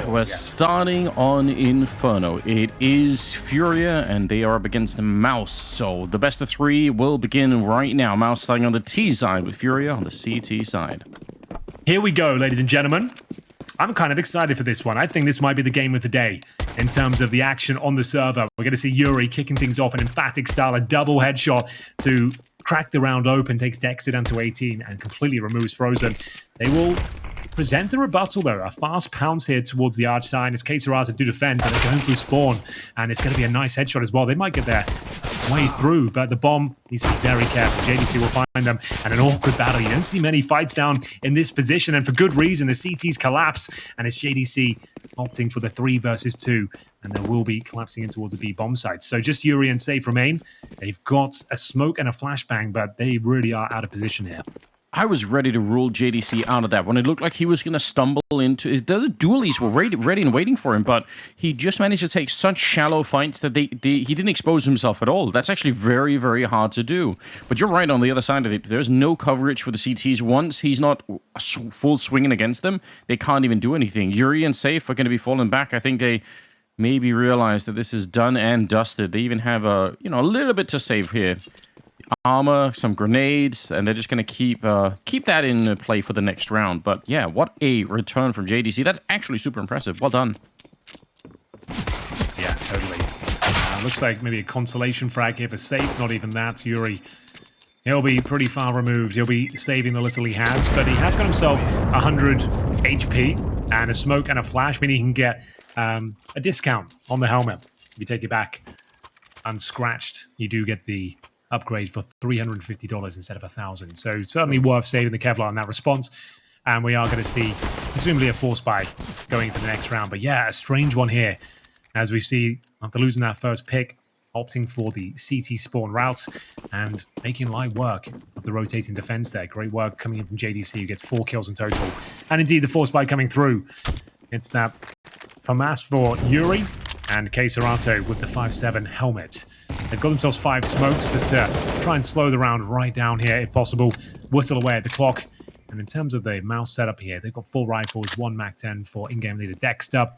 We're starting on Inferno. It is FURIA, and they are up against the MOUZ. So the best of three will begin right now. MOUZ starting on the T side with FURIA on the CT side. Here we go, ladies and gentlemen. I'm kind of excited for this one. I think this might be the game of the day in terms of the action on the server. We're going to see Yuri kicking things off, an emphatic style, a double headshot to crack the round open, takes dexter down to 18 and completely removes Frozen. They will present a rebuttal though, a fast pounce here towards the arch side. It's CSGO do defend, but they're going through spawn, and it's going to be a nice headshot as well. They might get their way through, but the bomb needs to be very careful. JDC will find them, and an awkward battle. You don't see many fights down in this position, and for good reason. The CTs collapse, and it's JDC opting for the 3 versus 2, and they will be collapsing in towards the B bomb site. So just Yuri and Safe remain. They've got a smoke and a flashbang, but they really are out of position here. I was ready to rule JDC out of that when it looked like he was going to stumble into... The dualies were ready and waiting for him, but he just managed to take such shallow fights that he didn't expose himself at all. That's actually very, very hard to do. But you're right on the other side of it. There's no coverage for the CTs. Once he's not full swinging against them, they can't even do anything. Yuri and Safe are going to be falling back. I think they maybe realize that this is done and dusted. They even have a little bit to save here. Armor, some grenades, and they're just going to keep that in play for the next round. But yeah, what a return from JDC. That's actually super impressive. Well done. Yeah, totally. Looks like maybe a consolation frag here for Safe. Not even that. Yuri, he'll be pretty far removed. He'll be saving the little he has, but he has got himself 100 HP and a smoke and a flash, meaning he can get a discount on the helmet. If you take it back unscratched, you do get the upgrade for $350 instead of $1,000. So certainly worth saving the Kevlar in that response. And we are going to see presumably a force buy going for the next round. But yeah, a strange one here. As we see, after losing that first pick, opting for the CT spawn route and making light work of the rotating defense there. Great work coming in from JDC, who gets 4 kills in total. And indeed, the force buy coming through. It's that FAMAS for Yuri and CSGO with the 5.7 helmet. They've got themselves 5 smokes just to try and slow the round right down here if possible. Whittle away at the clock. And in terms of the MOUZ setup here, they've got 4 rifles, 1 MAC-10 for in-game leader dexter.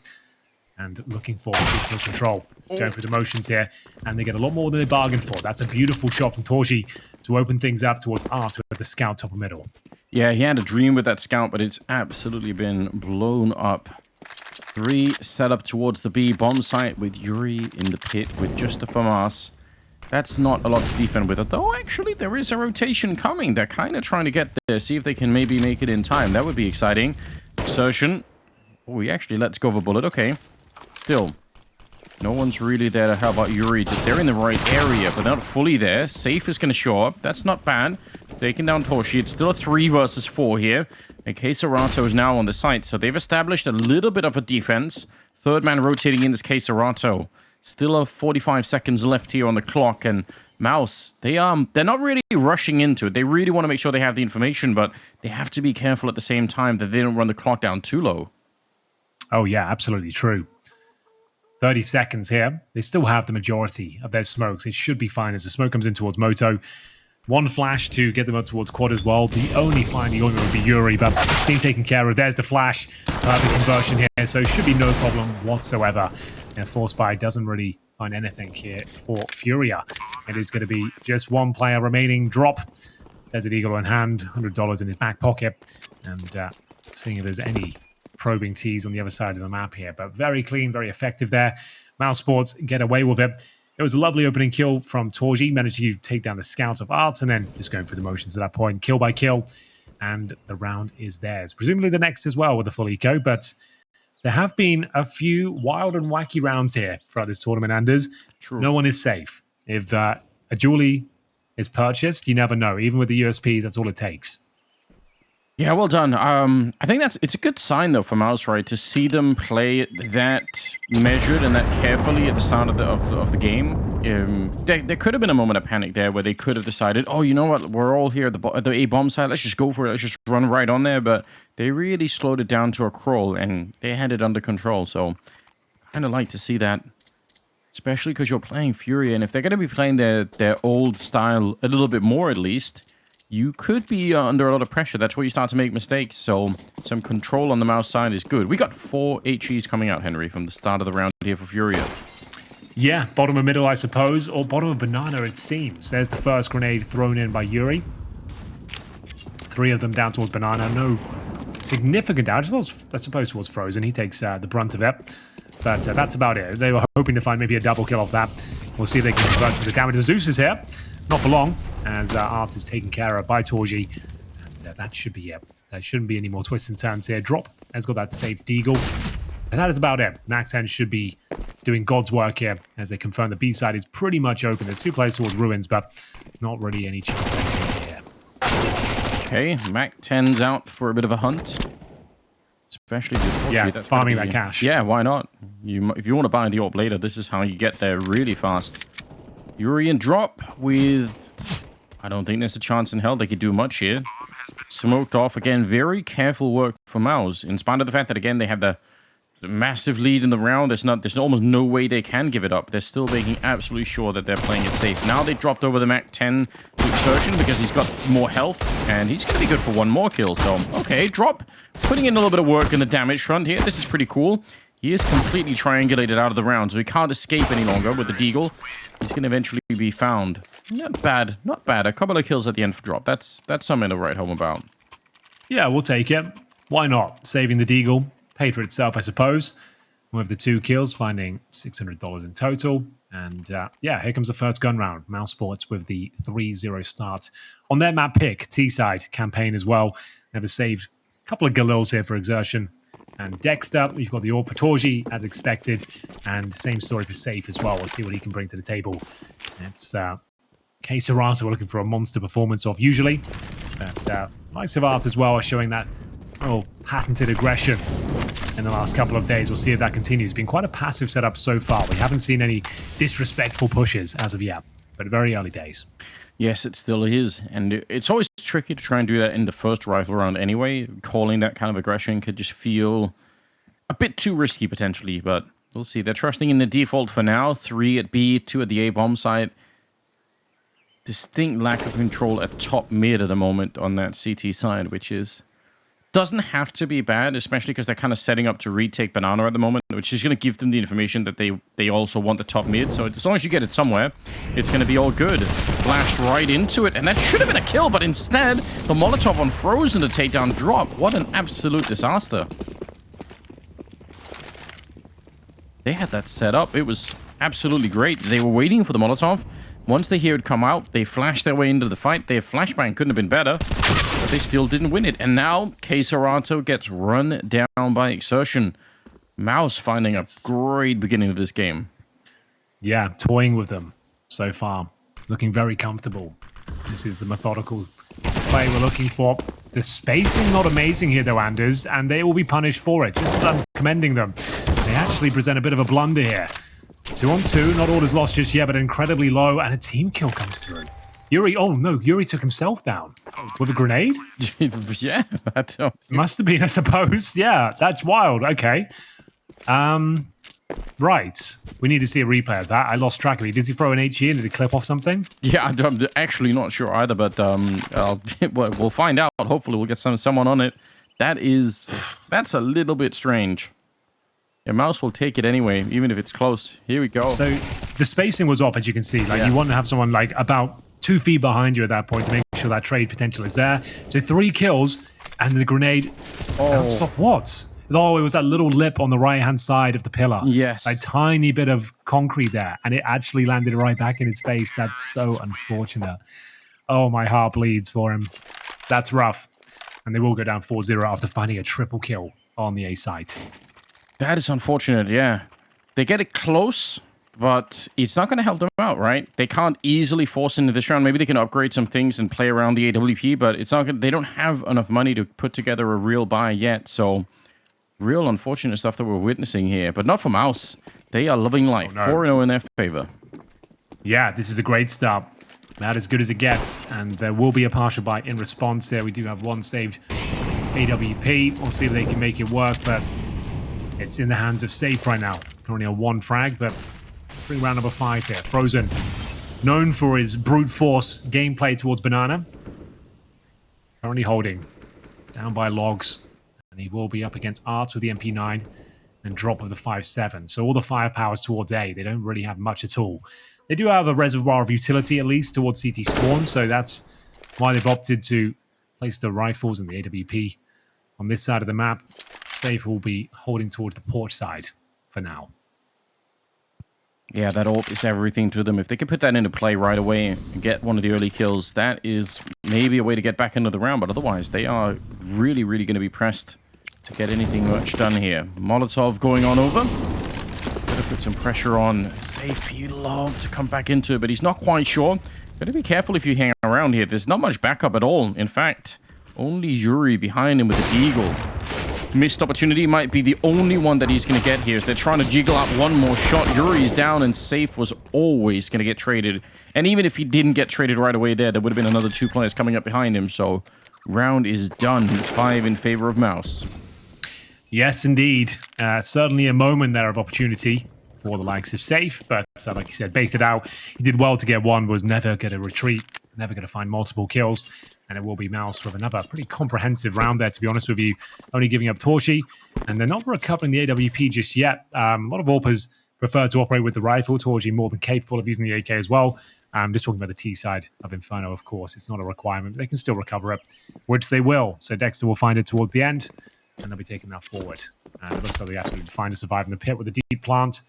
And looking for positional control. Going through the motions here. And they get a lot more than they bargained for. That's a beautiful shot from torzsi to open things up towards Art with the scout top of middle. Yeah, he had a dream with that scout, but it's absolutely been blown up. 3 set up towards the B bomb site with Yuri in the pit with just a FAMAS. That's not a lot to defend with, although actually there is a rotation coming. They're kind of trying to get there, see if they can maybe make it in time. That would be exciting. Exertion. Oh, he actually lets go of a bullet. Okay. Still, no one's really there to help out Yuri. They're in the right area, but they're not fully there. Safe is going to show up. That's not bad. Taking down torzsi. It's still a 3 versus 4 here. And CSGO is now on the site, so they've established a little bit of a defense. Third man rotating in this CSGO. Still 45 seconds left here on the clock, and MOUZ, they're not really rushing into it. They really want to make sure they have the information, but they have to be careful at the same time that they don't run the clock down too low. Oh yeah, absolutely true. 30 seconds here. They still have the majority of their smokes. It should be fine as the smoke comes in towards Moto. 1 flash to get them up towards quad as well. The only finding would be Yuri, but being taken care of. There's the flash. The conversion here, so it should be no problem whatsoever. And force buy doesn't really find anything here for FURIA. It is going to be just 1 player remaining. Drop. Desert Eagle in hand, $100 in his back pocket. And seeing if there's any probing tees on the other side of the map here. But very clean, very effective there. MOUZ Sports get away with it. It was a lovely opening kill from torzsi, managed to take down the scouts of Art, and then just going through the motions at that point, kill by kill, and the round is theirs. Presumably the next as well with a full eco, but there have been a few wild and wacky rounds here throughout this tournament, Anders. True. No one is safe. If a dually is purchased, you never know. Even with the USPs, that's all it takes. Yeah, well done. I think it's a good sign, though, for MOUZ, right? To see them play that measured and that carefully at the start of the game. There could have been a moment of panic there where they could have decided, oh, you know what? We're all here at the A-bomb side. Let's just go for it. Let's just run right on there. But they really slowed it down to a crawl, and they had it under control. So kind of like to see that, especially because you're playing FURIA. And if they're going to be playing their old style a little bit more, at least, you could be under a lot of pressure. That's where you start to make mistakes. So some control on the MOUZ side is good. We got 4 HEs coming out, Henry, from the start of the round here for FURIA. Yeah, bottom of middle, I suppose, or bottom of banana, it seems. There's the first grenade thrown in by Yuri. 3 of them down towards banana. No significant damage. I suppose towards Frozen. He takes the brunt of it. But that's about it. They were hoping to find maybe a double kill off that. We'll see if they can convert some of the damage. Zeus is here. Not for long, as Art is taken care of by torzsi. And that should be it. There shouldn't be any more twists and turns here. Drop has got that safe deagle. And that is about it. MAC-10 should be doing God's work here, as they confirm the B side is pretty much open. There's 2 players towards Ruins, but not really any chance of here. Okay, MAC-10's out for a bit of a hunt. Especially with torzsi. Yeah, that's farming that cash. Yeah, why not? If you want to buy the AWP later, this is how you get there really fast. Yuri and Drop with... I don't think there's a chance in hell they could do much here. Smoked off. Again, very careful work for MOUZ. In spite of the fact that, again, they have the massive lead in the round. There's almost no way they can give it up. They're still making absolutely sure that they're playing it safe. Now they dropped over the MAC-10 to Exertion because he's got more health, and he's going to be good for 1 more kill. So, okay, Drop putting in a little bit of work in the damage front here. This is pretty cool. He is completely triangulated out of the round, so he can't escape any longer with the deagle. He's going to eventually be found. Not bad, not bad. A couple of kills at the end for Drop. That's something to write home about. Yeah, we'll take it. Why not? Saving the deagle. Paid for itself, I suppose. With the 2 kills, finding $600 in total. And yeah, here comes the first gun round. MOUZ Sports with the 3-0 start on their map pick, T-side campaign as well. Never saved a couple of Galils here for Exertion. And Dexter, we've got the AWP for torzsi, as expected. And same story for Safe as well. We'll see what he can bring to the table. It's K-Sarasa we're looking for a monster performance of usually. But likes of Art as well are showing that patented aggression in the last couple of days. We'll see if that continues. It's been quite a passive setup so far. We haven't seen any disrespectful pushes as of yet, but very early days. Yes, it still is. And it's always tricky to try and do that in the first rifle round anyway. Calling that kind of aggression could just feel a bit too risky potentially, but we'll see. They're trusting in the default for now. 3 at B, 2 at the A bomb site. Distinct lack of control at top mid at the moment on that CT side, which doesn't have to be bad, especially because they're kind of setting up to retake banana at the moment, which is going to give them the information that they also want the top mid. So as long as you get it somewhere, it's going to be all good. Flashed right into it, and that should have been a kill, but instead, the Molotov on Frozen to take down Drop. What an absolute disaster. They had that set up. It was absolutely great. They were waiting for the Molotov. Once they hear it come out, they flash their way into the fight. Their flashbang couldn't have been better, but they still didn't win it. And now, K-Sarato gets run down by Exertion. MOUZ finding a great beginning of this game. Yeah, toying with them so far. Looking very comfortable. This is the methodical play we're looking for. The spacing not amazing here, though, Anders, and they will be punished for it. Just as I'm commending them, they actually present a bit of a blunder here. 2 on 2, not all is lost just yet, but incredibly low, and a team kill comes through. Yuri, oh no, Yuri took himself down. With a grenade? Yeah. Must have been, I suppose. Yeah, that's wild. Okay. Right. We need to see a replay of that. I lost track of it. Did he throw an HE and did it clip off something? Yeah, I'm actually not sure either, but we'll find out. Hopefully we'll get someone on it. That's a little bit strange. Yeah, MOUZ will take it anyway, even if it's close. Here we go. So the spacing was off, as you can see. Like, you want to have someone like about 2 feet behind you at that point to make sure that trade potential is there. So 3 kills, and the grenade bounced off what? Oh, it was that little lip on the right-hand side of the pillar. Yes. A tiny bit of concrete there, and it actually landed right back in his face. That's so unfortunate. Oh, my heart bleeds for him. That's rough. And they will go down 4-0 after finding a triple kill on the A site. That is unfortunate, yeah. They get it close, but it's not going to help them out, right? They can't easily force into this round. Maybe they can upgrade some things and play around the AWP, but it's not gonna, they don't have enough money to put together a real buy yet, so real unfortunate stuff that we're witnessing here. But not for MOUZ. They are loving life. 4-0 in their favor. Yeah, this is a great start. About as good as it gets, and there will be a partial buy in response there. We do have 1 saved AWP. We'll see if they can make it work, but it's in the hands of Safe right now. Currently on 1 frag, but bring round number 5 here. Frozen, known for his brute force gameplay towards banana. Currently holding. Down by logs. And he will be up against Art with the MP9 and drop of the 5.7. So all the firepower's towards A. They don't really have much at all. They do have a reservoir of utility, at least, towards CT spawn. So that's why they've opted to place the rifles and the AWP on this side of the map. Safe will be holding towards the porch side for now. Yeah, that AWP is everything to them. If they can put that into play right away and get one of the early kills, that is maybe a way to get back into the round. But otherwise, they are really, really going to be pressed to get anything much done here. Molotov going on over. Gotta put some pressure on Safe. He'd love to come back into it, but he's not quite sure. Gotta be careful if you hang around here. There's not much backup at all. In fact, only Yuri behind him with the Deagle. Missed opportunity might be the only one that he's going to get here. As they're trying to jiggle out one more shot. Yuri's down, and Safe was always going to get traded. And even if he didn't get traded right away there would have been another 2 players coming up behind him. So, round is done. 5 in favor of MOUZ. Yes, indeed. Certainly a moment there of opportunity for the likes of Safe. But, like you said, baited out. He did well to get one, was never going to retreat. Never going to find multiple kills. And it will be MOUZ with another pretty comprehensive round there, to be honest with you. Only giving up torzsi. And they're not recovering the AWP just yet. A lot of AWPers prefer to operate with the rifle. torzsi more than capable of using the AK as well. Just talking about the T side of Inferno, of course. It's not a requirement. But they can still recover it, which they will. So Dexter will find it towards the end. And they'll be taking that forward. And it looks like they absolutely fine to survive in the pit with the deep plant.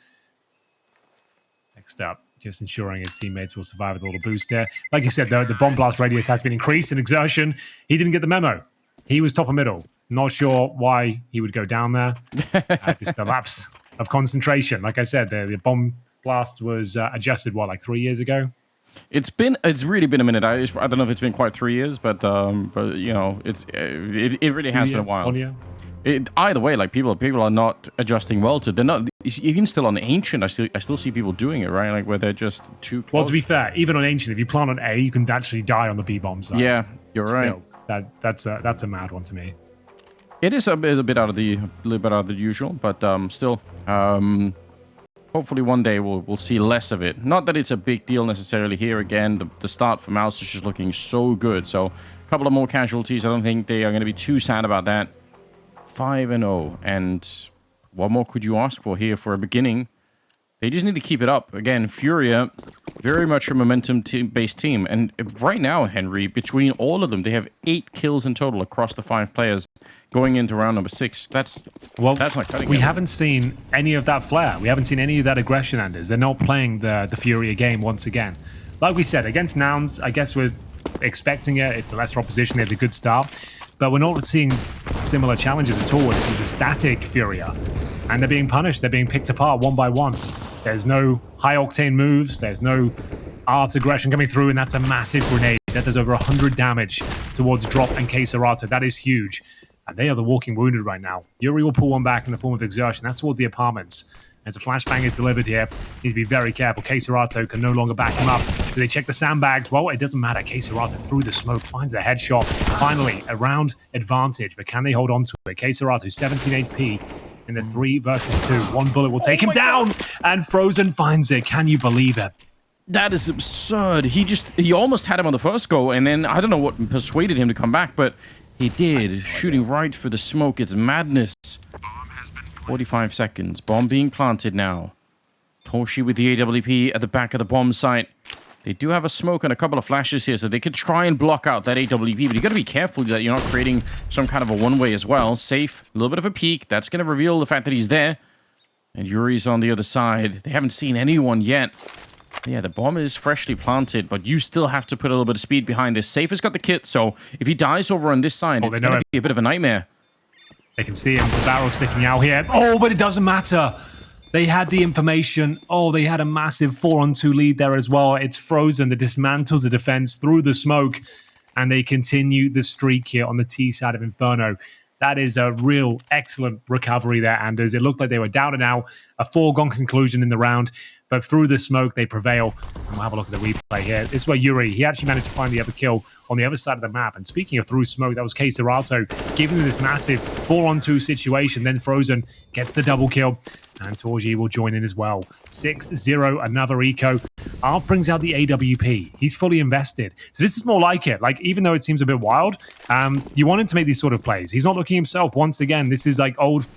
Next up. Just ensuring his teammates will survive with a little boost here. Like you said, though, the bomb blast radius has been increased in exertion. He didn't get the memo. He was top of middle. Not sure why he would go down there. Just a lapse of concentration. Like I said, the bomb blast was adjusted, what, like 3 years ago? It's really been a minute. I don't know if it's been quite 3 years, but you know, it really has been a while. Either way, like people are not adjusting well to. They're not even still on Ancient. I still see people doing it, right? Like where they're just too close. Well, to be fair, even on Ancient, if you plant on A, you can actually die on the B bomb side. Yeah, you're right. That's a mad one to me. It is a bit out of the usual, but still, hopefully one day we'll see less of it. Not that it's a big deal necessarily here. Again, the start for MOUZ is just looking so good. So a couple of more casualties. I don't think they are going to be too sad about that. 5-0, and what more could you ask for here for a beginning? They just need to keep it up. Again, FURIA, very much a momentum-based team, and right now, Henry, between all of them, they have 8 kills in total across the 5 players going into round number 6. That's not cutting it. We haven't seen any of that flair. We haven't seen any of that aggression, Anders. They're not playing the FURIA game once again. Like we said, against Nouns, I guess we're expecting it. It's a lesser opposition. They had a good start. But we're not seeing similar challenges at all. This is a static FURIA. And they're being punished. They're being picked apart one by one. There's no high-octane moves. There's no art aggression coming through, and that's a massive grenade. That does over 100 damage towards Drop and K-Serata. That is huge. And they are the walking wounded right now. Yuri will pull one back in the form of exertion. That's towards the apartments. As a flashbang is delivered here, needs to be very careful. K-Serata can no longer back him up. Do they check the sandbags? Well, it doesn't matter. K-Serata through the smoke finds the headshot. Finally, a round advantage, but can they hold on to it? K-Serata, 17 HP in the 3 versus 2. One bullet will take him down, and Frozen finds it. Can you believe it? That is absurd. He almost had him on the first go, and then I don't know what persuaded him to come back, but he did. Shooting right for the smoke. It's madness. 45 seconds. Bomb being planted now. torzsi with the AWP at the back of the bomb site. They do have a smoke and a couple of flashes here, so they could try and block out that AWP, but you got to be careful that you're not creating some kind of a one-way as well. Safe, a little bit of a peek. That's going to reveal the fact that he's there. And Yuri's on the other side. They haven't seen anyone yet. Yeah, the bomb is freshly planted, but you still have to put a little bit of speed behind this. Safe has got the kit, so if he dies over on this side, it's going to be a bit of a nightmare. They can see him, the barrel sticking out here. Oh, but it doesn't matter. They had the information. Oh, they had a massive 4-on-2 lead there as well. It's Frozen that dismantles the defense through the smoke, and they continue the streak here on the T side of Inferno. That is a real excellent recovery there, Anders. It looked like they were down and out, a foregone conclusion in the round. but through the smoke, they prevail. And we'll have a look at the replay here. This is where Yuri, he actually managed to find the other kill on the other side of the map. And speaking of through smoke, that was Keserato giving them this massive 4-on-2 situation. Then Frozen gets the double kill, and torzsi will join in as well. 6-0, another eco. Art brings out the AWP. He's fully invested. So this is more like it. Like, even though it seems a bit wild, you want him to make these sort of plays. He's not looking himself. Once again, this is like old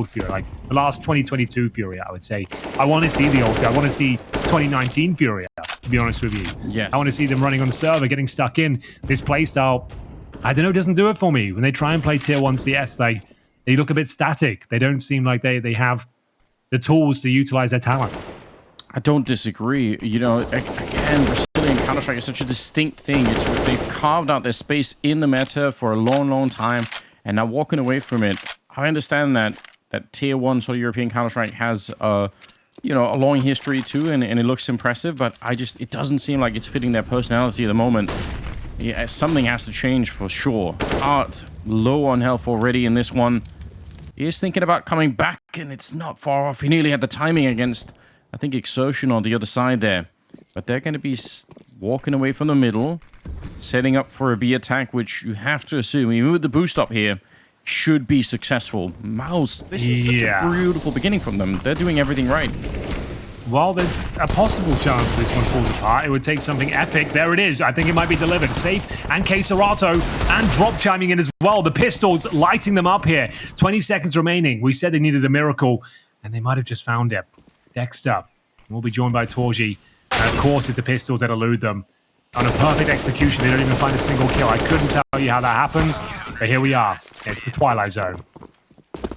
Furia, like the last 2022 Furia, I would say. I want to see the old Furia. I want to see 2019 Furia, to be honest with you. Yes. I want to see them running on the server, getting stuck in. This playstyle, I don't know, doesn't do it for me. When they try and play Tier 1 CS, they look a bit static. They don't seem like they have the tools to utilize their talent. I don't disagree. You know, again, Brazilian Counter-Strike is such a distinct thing. They've carved out their space in the meta for a long, long time, and now walking away from it. I understand that Tier 1 sort of European Counter-Strike has, you know, a long history too, and it looks impressive, but it doesn't seem like it's fitting their personality at the moment. Yeah, something has to change for sure. Art, low on health already in this one. He is thinking about coming back, and it's not far off. He nearly had the timing against, I think, Exertion on the other side there. But they're going to be walking away from the middle, setting up for a B attack, which you have to assume, even with the boost up here, should be successful. MOUZ, this is such a beautiful beginning from them. They're doing everything right. Well, there's a possible chance this one falls apart. It would take something epic. There it is. I think it might be delivered. Safe and Keserato and Drop chiming in as well. The pistols lighting them up here. 20 seconds remaining. We said they needed a miracle, and they might have just found it. Dexter will be joined by torzsi. And of course, it's the pistols that elude them. On a perfect execution, they don't even find a single kill. I couldn't tell you how that happens, but here we are. It's the Twilight Zone.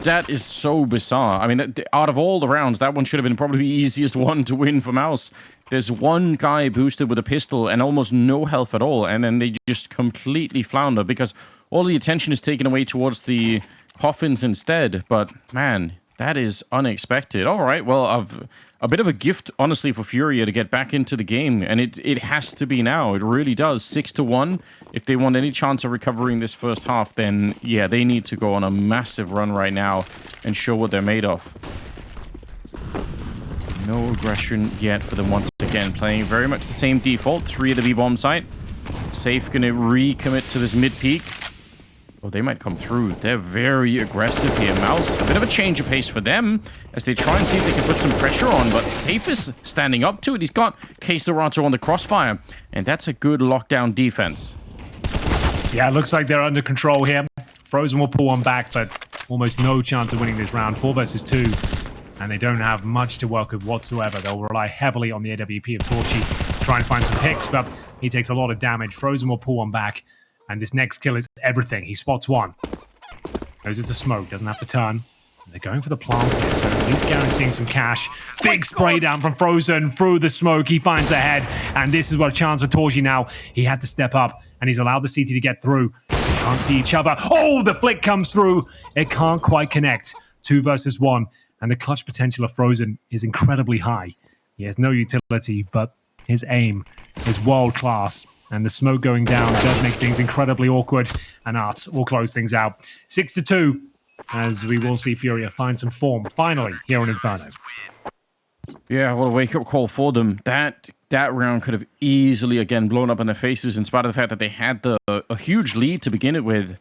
That is so bizarre. I mean, out of all the rounds, that one should have been probably the easiest one to win for MOUZ. There's one guy boosted with a pistol and almost no health at all, and then they just completely flounder because all the attention is taken away towards the coffins instead. But, man, that is unexpected. All right, well, a bit of a gift, honestly, for FURIA to get back into the game, and it has to be now. It really does. 6-1. If they want any chance of recovering this first half, then, yeah, they need to go on a massive run right now and show what they're made of. No aggression yet for them once again. Playing very much the same default. 3 at the B-bomb site. Safe going to recommit to this mid-peak. Oh, they might come through. They're very aggressive here. MOUZ, a bit of a change of pace for them as they try and see if they can put some pressure on, but Safe is standing up to it. He's got Keserato on the crossfire, and that's a good lockdown defense. Yeah, it looks like they're under control here. Frozen will pull one back, but almost no chance of winning this round. 4 versus 2, and they don't have much to work with whatsoever. They'll rely heavily on the AWP of torzsi to try and find some picks, but he takes a lot of damage. Frozen will pull one back. And this next kill is everything. He spots one. Goes into smoke. Doesn't have to turn. They're going for the plant here, so he's guaranteeing some cash. Big spray down from Frozen through the smoke. He finds the head. And this is what a chance for torzsi now. He had to step up, and he's allowed the CT to get through. They can't see each other. Oh, the flick comes through. It can't quite connect. 2 versus 1. And the clutch potential of Frozen is incredibly high. He has no utility, but his aim is world class. And the smoke going down does make things incredibly awkward. And Art will close things out. 6-2, as we will see FURIA find some form, finally, here on Inferno. Yeah, what a wake-up call for them. That round could have easily, again, blown up in their faces, in spite of the fact that they had a huge lead to begin it with.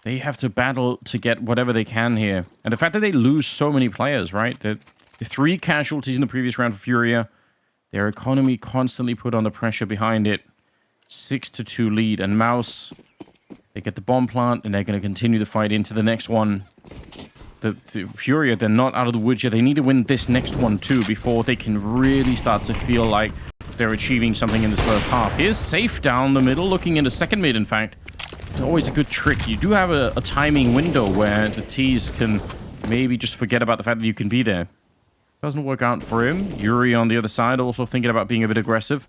They have to battle to get whatever they can here. And the fact that they lose so many players, right? The 3 casualties in the previous round for FURIA. Their economy constantly put on the pressure behind it. 6-2 lead, and MOUZ, they get the bomb plant, and they're going to continue the fight into the next one. The FURIA, they're not out of the woods yet. They need to win this next one too before they can really start to feel like they're achieving something in this first half. Here's Safe down the middle, looking into second mid, in fact. It's always a good trick. You do have a timing window where the T's can maybe just forget about the fact that you can be there. Doesn't work out for him. Yuri on the other side, also thinking about being a bit aggressive.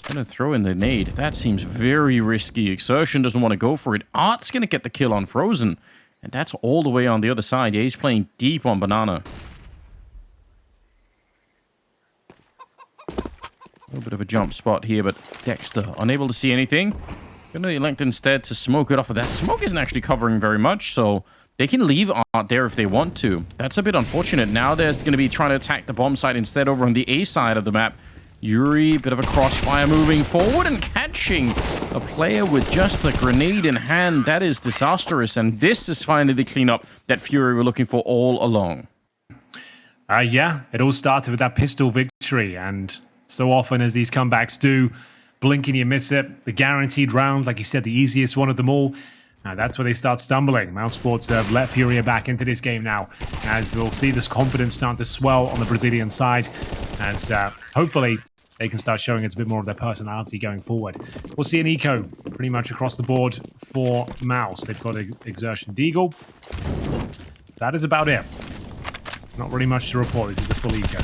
Gonna throw in the nade. That seems very risky. Exertion doesn't want to go for it. Art's gonna get the kill on Frozen. And that's all the way on the other side. Yeah, he's playing deep on Banana. A little bit of a jump spot here, but Dexter unable to see anything. Gonna elect instead to smoke it off of that. Smoke isn't actually covering very much, so They can leave Art there if they want to. That's a bit unfortunate. Now they're going to be trying to attack the bomb site instead over on the A side of the map. Yuri, bit of a crossfire moving forward and catching a player with just a grenade in hand. That is disastrous, and this is finally the cleanup that Fury were looking for all along. Yeah, it all started with that pistol victory, and so often as these comebacks do, blink and you miss it. The guaranteed round, like you said, the easiest one of them all. That's where they start stumbling. MOUZ Sports have let FURIA back into this game now, as we'll see this confidence start to swell on the Brazilian side, as hopefully they can start showing us a bit more of their personality going forward. We'll see an eco pretty much across the board for MOUZ. They've got an Exertion Deagle. That is about it. Not really much to report. This is a full eco.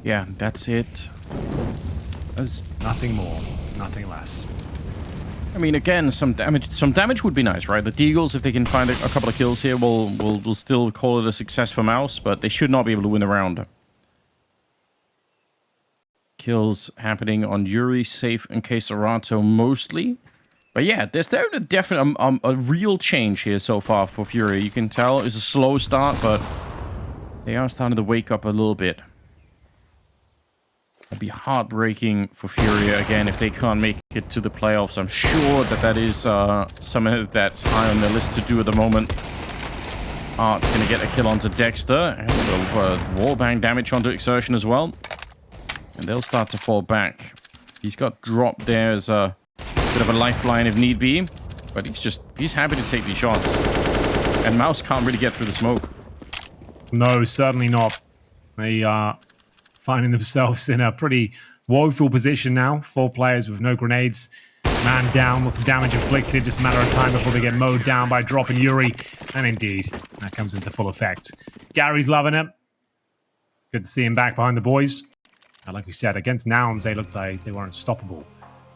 Yeah, that's it. There's nothing more, nothing less. I mean, again, some damage would be nice, right? The Deagles, if they can find a couple of kills here, will still call it a success for MOUZ, but they should not be able to win the round. Kills happening on Yuri, Safe, and Queserato mostly. But yeah, there's definitely a real change here so far for Fury. You can tell it's a slow start, but they are starting to wake up a little bit. It'd be heartbreaking for Furia again if they can't make it to the playoffs. I'm sure that is something that's high on their list to do at the moment. Art's going to get a kill onto Dexter. And a little wallbang damage onto Exertion as well. And they'll start to fall back. He's got dropped there as a bit of a lifeline if need be. But he's happy to take these shots. And MOUZ can't really get through the smoke. No, certainly not. They are finding themselves in a pretty woeful position now. 4 players with no grenades. Man down, lots of damage inflicted. Just a matter of time before they get mowed down by dropping Yuri. And indeed, that comes into full effect. Gary's loving it. Good to see him back behind the boys. Like we said, against Nouns, they looked like they weren't stoppable.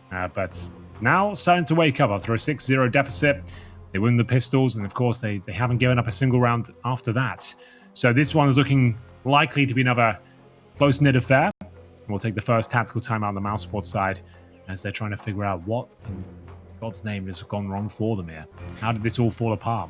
But now starting to wake up after a 6-0 deficit. They win the pistols, and of course, they haven't given up a single round after that. So this one is looking likely to be another close-knit affair. We'll take the first tactical timeout on the MOUZ Sports side as they're trying to figure out what in God's name has gone wrong for them here. How did this all fall apart?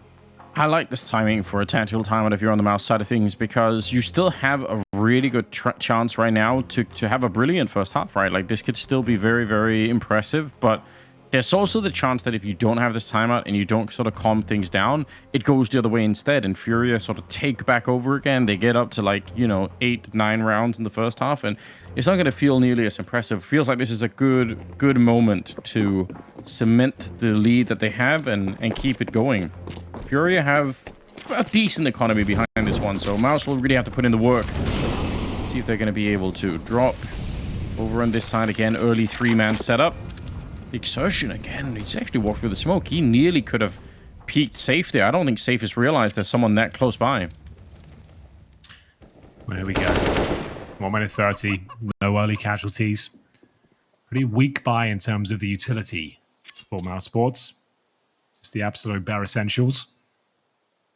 I like this timing for a tactical timeout if you're on the MOUZ side of things, because you still have a really good chance right now to have a brilliant first half, right? Like, this could still be very, very impressive, but there's also the chance that if you don't have this timeout and you don't sort of calm things down, it goes the other way instead, and Furia sort of take back over again. They get up to, like, 8-9 rounds in the first half, and it's not going to feel nearly as impressive. It feels like this is a good moment to cement the lead that they have and keep it going. Furia have a decent economy behind this one, so MOUZ will really have to put in the work. See if they're going to be able to drop over on this side again. Early 3-man setup. Exertion again. He's actually walked through the smoke. He nearly could have peeked Safe there. I don't think Safe has realized there's someone that close by. Well, here we go. 1 minute 30. No early casualties. Pretty weak buy in terms of the utility for MOUZ Sports. Just the absolute bare essentials.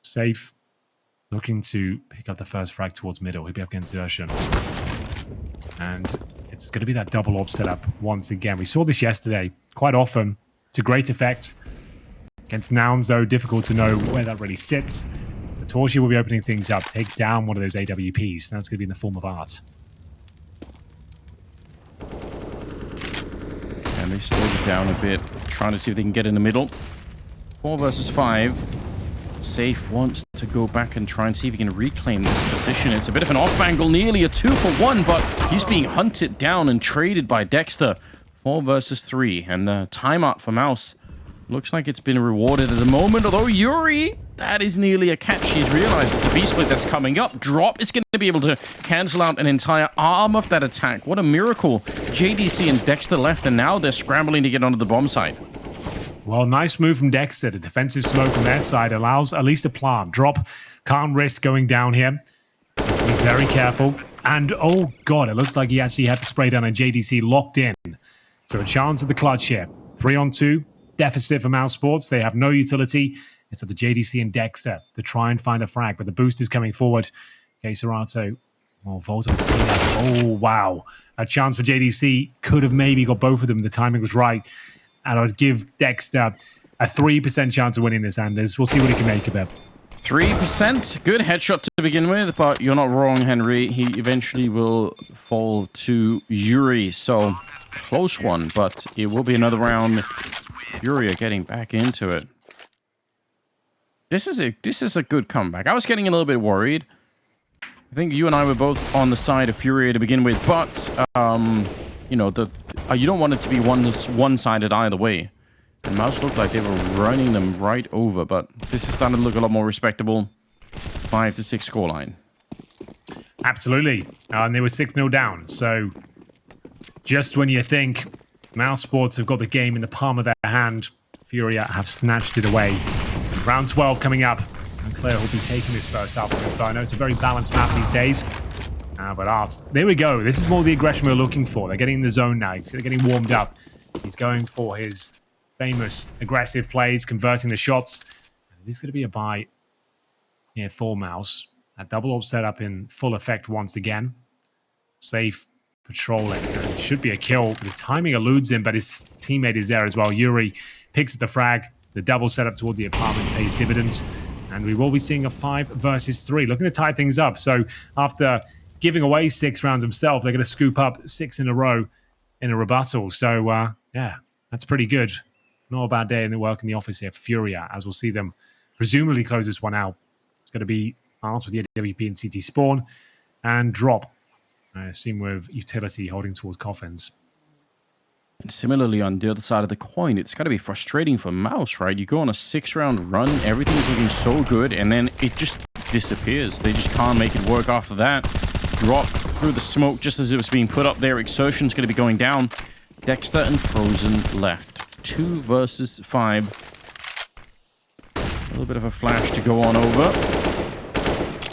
Safe. Looking to pick up the first frag towards middle. He'll be up against Exertion. And it's going to be that double orb setup once again. We saw this yesterday quite often to great effect. Against Nouns, though, difficult to know where that really sits. The torzsi will be opening things up, takes down one of those AWPs. That's going to be in the form of Art. And they slowed it down a bit, trying to see if they can get in the middle. 4 versus 5. Safe wants to go back and try and see if he can reclaim this position. It's a bit of an off angle, nearly a 2-for-1, but he's being hunted down and traded by Dexter. 4 versus 3, and the timeout for MOUZ looks like it's been rewarded at the moment, although Yuri, that is nearly a catch. He's realized it's a B-split that's coming up. Drop is going to be able to cancel out an entire arm of that attack. What a miracle. JDC and Dexter left, and now they're scrambling to get onto the bomb site. Well, nice move from Dexter. The defensive smoke on their side allows at least a plant. Drop can't risk going down here. Needs to be very careful. And, oh, God, it looked like he actually had the spray down and JDC locked in. So a chance at the clutch here. 3-on-2. Deficit for MOUZ Sports. They have no utility. It's up to JDC and Dexter to try and find a frag. But the boost is coming forward. Queserato. Well, Volto's team. Oh, wow. A chance for JDC. Could have maybe got both of them. The timing was right. And I'd give Dexter a 3% chance of winning this, Anders. We'll see what he can make of it. 3%. Good headshot to begin with, but you're not wrong, Henry. He eventually will fall to Yuri. So, close one, but it will be another round. Yuri are getting back into it. This is a good comeback. I was getting a little bit worried. I think you and I were both on the side of FURIA to begin with, but, you know, you don't want it to be one-sided either way. And MOUZ looked like they were running them right over, but this is starting to look a lot more respectable. 5-6 scoreline. Absolutely. And they were 6-0 down. So just when you think MOUZ Sports have got the game in the palm of their hand, FURIA have snatched it away. Round 12 coming up. And Claire will be taking this first half of Inferno. It's a very balanced map these days. But Art, there we go. This is more the aggression we're looking for. They're getting in the zone now. They're getting warmed up. He's going for his famous aggressive plays, converting the shots. This is going to be a buy here for MOUZ. That double ult setup in full effect once again. Safe patrolling. It should be a kill. The timing eludes him, but his teammate is there as well. Yuri picks at the frag. The double setup towards the apartments pays dividends. And we will be seeing a 5 versus 3. Looking to tie things up. So after giving away 6 rounds himself, they're going to scoop up 6 in a row in a rebuttal. So, yeah, that's pretty good. Not a bad day in the work in the office here for FURIA, as we'll see them presumably close this one out. It's going to be Arts with the AWP and CT spawn and drop. I assume with utility holding towards coffins. And similarly, on the other side of the coin, it's got to be frustrating for MOUZ, right? You go on a 6-round run, everything's looking so good, and then it just disappears. They just can't make it work after that. Drop through the smoke just as it was being put up there. Exertion's going to be going down. Dexter and Frozen left. 2 versus 5. A little bit of a flash to go on over.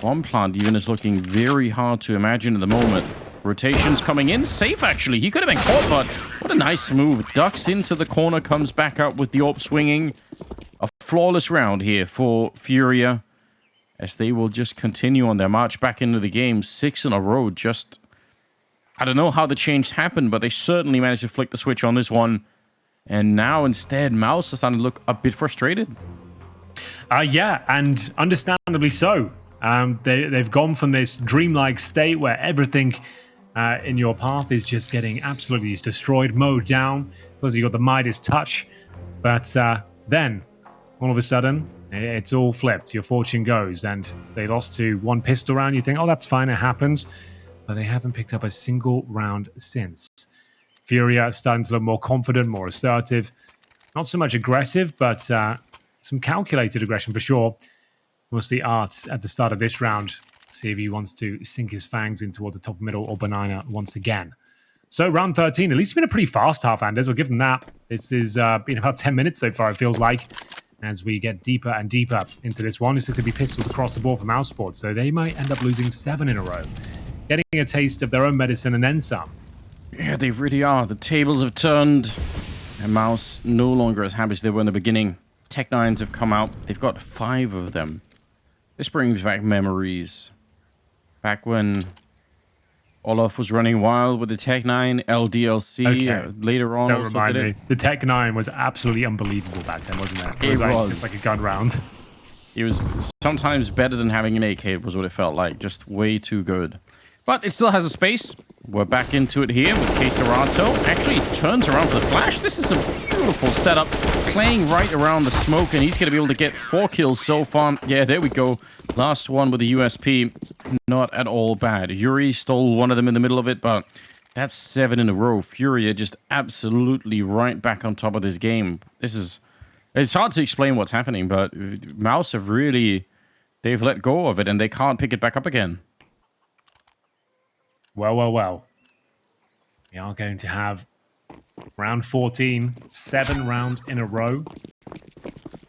Bomb plant even is looking very hard to imagine at the moment. Rotations coming in. Safe, actually. He could have been caught, but what a nice move. Ducks into the corner, comes back up with the AWP swinging. A flawless round here for FURIA, as they will just continue on their march back into the game. 6 in a row. Just, I don't know how the change happened, but they certainly managed to flick the switch on this one. And now, instead, MOUZ is starting to look a bit frustrated. Yeah, and understandably so. They've gone from this dreamlike state where everything in your path is just getting absolutely destroyed, mowed down, because you got the Midas touch. But then, all of a sudden, it's all flipped. Your fortune goes, and they lost to 1 pistol round. You think, oh, that's fine, it happens. But they haven't picked up a single round since. FURIA starting to look more confident, more assertive. Not so much aggressive, but some calculated aggression for sure. We'll see Art at the start of this round. See if he wants to sink his fangs in towards the top middle or banana once again. So round 13, at least it's been a pretty fast half, Anders. We'll give them that. This has been about 10 minutes so far, it feels like, as we get deeper and deeper into this one. It's going to be pistols across the board for MOUZ Sports, so they might end up losing 7 in a row. Getting a taste of their own medicine and then some. Yeah, they really are. The tables have turned, and MOUZ no longer as happy as they were in the beginning. Tech-9s have come out. They've got 5 of them. This brings back memories. Back when Olaf was running wild with the Tech-9, LDLC, okay. Later on. Don't remind me. The Tech-9 was absolutely unbelievable back then, wasn't it? It was. It's like a gun round. It was sometimes better than having an AK, was what it felt like. Just way too good. But it still has a space. We're back into it here with Queserato. Actually turns around for the flash. This is a beautiful setup. Playing right around the smoke, and he's going to be able to get 4 kills so far. Yeah, there we go. Last one with the USP. Not at all bad. Yuri stole one of them in the middle of it, but that's 7 in a row. FURIA just absolutely right back on top of this game. It's hard to explain what's happening, but MOUZ have really, they've let go of it, and they can't pick it back up again. Well. We are going to have round 14, 7 rounds in a row.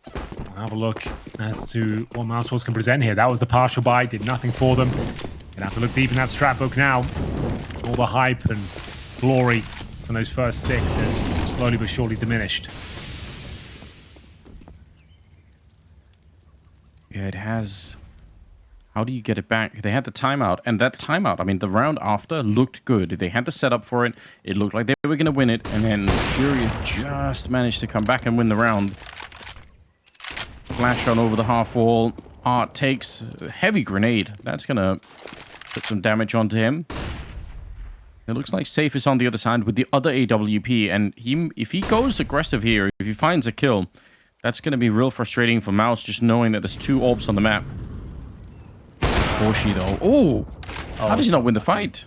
We'll have a look as to what MOUZ Sports can present here. That was the partial buy, did nothing for them. Gonna have to look deep in that strat book now. All the hype and glory from those first 6 has slowly but surely diminished. Yeah, it has. How do you get it back? They had the timeout, and that timeout, I mean, the round after looked good. They had the setup for it. It looked like they were going to win it, and then FURIA just managed to come back and win the round. Flash on over the half wall. Art takes a heavy grenade. That's going to put some damage onto him. It looks like Safe is on the other side with the other AWP. And if he goes aggressive here, if he finds a kill, that's going to be real frustrating for MOUZ, just knowing that there's 2 orbs on the map. torzsi, though. Oh! How does he not win the fight?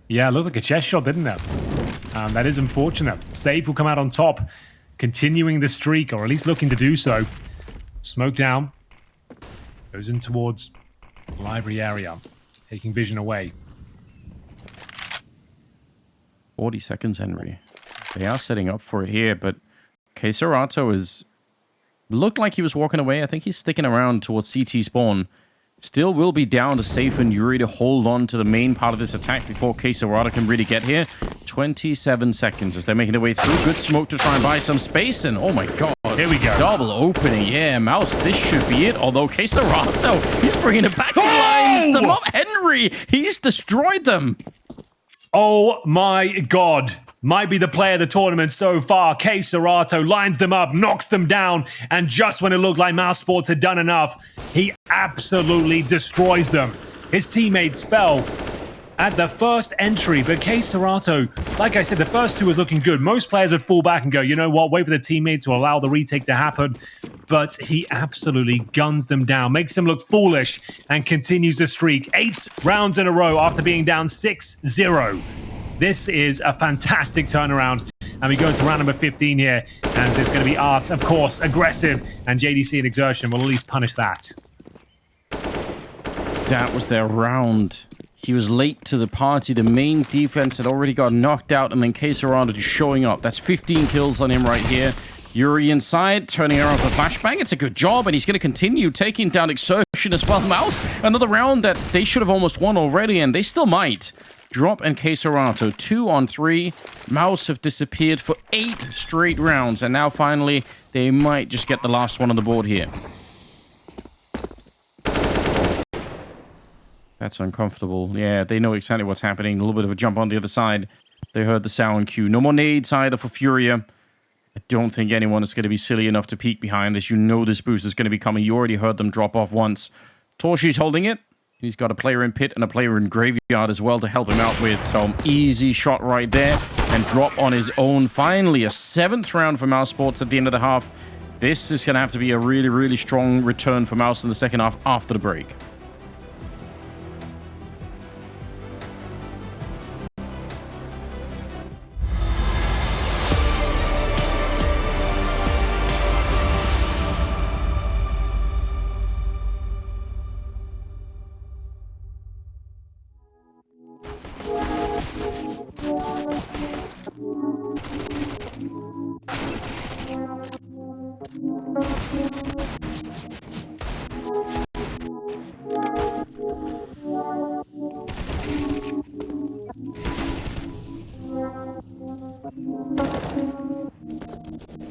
Yeah, it looked like a chest shot, didn't it? That is unfortunate. Safe will come out on top, continuing the streak, or at least looking to do so. Smoke down. Goes in towards the library area, taking vision away. 40 seconds, Henry. They are setting up for it here, but Keserato is... looked like he was walking away. I think he's sticking around towards CT spawn. Still will be down to Safe and Yuri to hold on to the main part of this attack before Keserato can really get here. 27 seconds as they're making their way through. Good smoke to try and buy some space, and oh my god. Here we go. Double opening. Yeah, MOUZ, this should be it. Although Keserato, he's bringing it back. He lines them up. Henry, he's destroyed them. Oh my god. Might be the player of the tournament so far. Keserato lines them up, knocks them down, and just when it looked like MOUZ Sports had done enough, he absolutely destroys them. His teammates fell at the first entry, but Keserato, like I said, the first 2 was looking good. Most players would fall back and go, you know what, wait for the teammate to allow the retake to happen. But he absolutely guns them down, makes them look foolish, and continues the streak. 8 rounds in a row after being down 6-0. This is a fantastic turnaround. And we go into round number 15 here. And it's going to be Art, of course, aggressive. And JDC and Exertion will at least punish that. That was their round. He was late to the party. The main defense had already got knocked out. And then Keserato just showing up. That's 15 kills on him right here. Yuri inside, turning around for flashbang. It's a good job. And he's going to continue taking down Exertion as well. MOUZ, another round that they should have almost won already. And they still might. Drop and Keserato, 2 on 3. MOUZ have disappeared for 8 straight rounds, and now finally they might just get the last one on the board here. That's uncomfortable. Yeah, they know exactly what's happening. A little bit of a jump on the other side. They heard the sound cue. No more nades either for FURIA. I don't think anyone is going to be silly enough to peek behind this. You know this boost is going to be coming. You already heard them drop off once. torzsi's holding it. He's got a player in pit and a player in graveyard as well to help him out with. So easy shot right there and drop on his own. Finally, a 7th round for MOUZ Sports at the end of the half. This is going to have to be a really, really strong return for MOUZ in the second half after the break.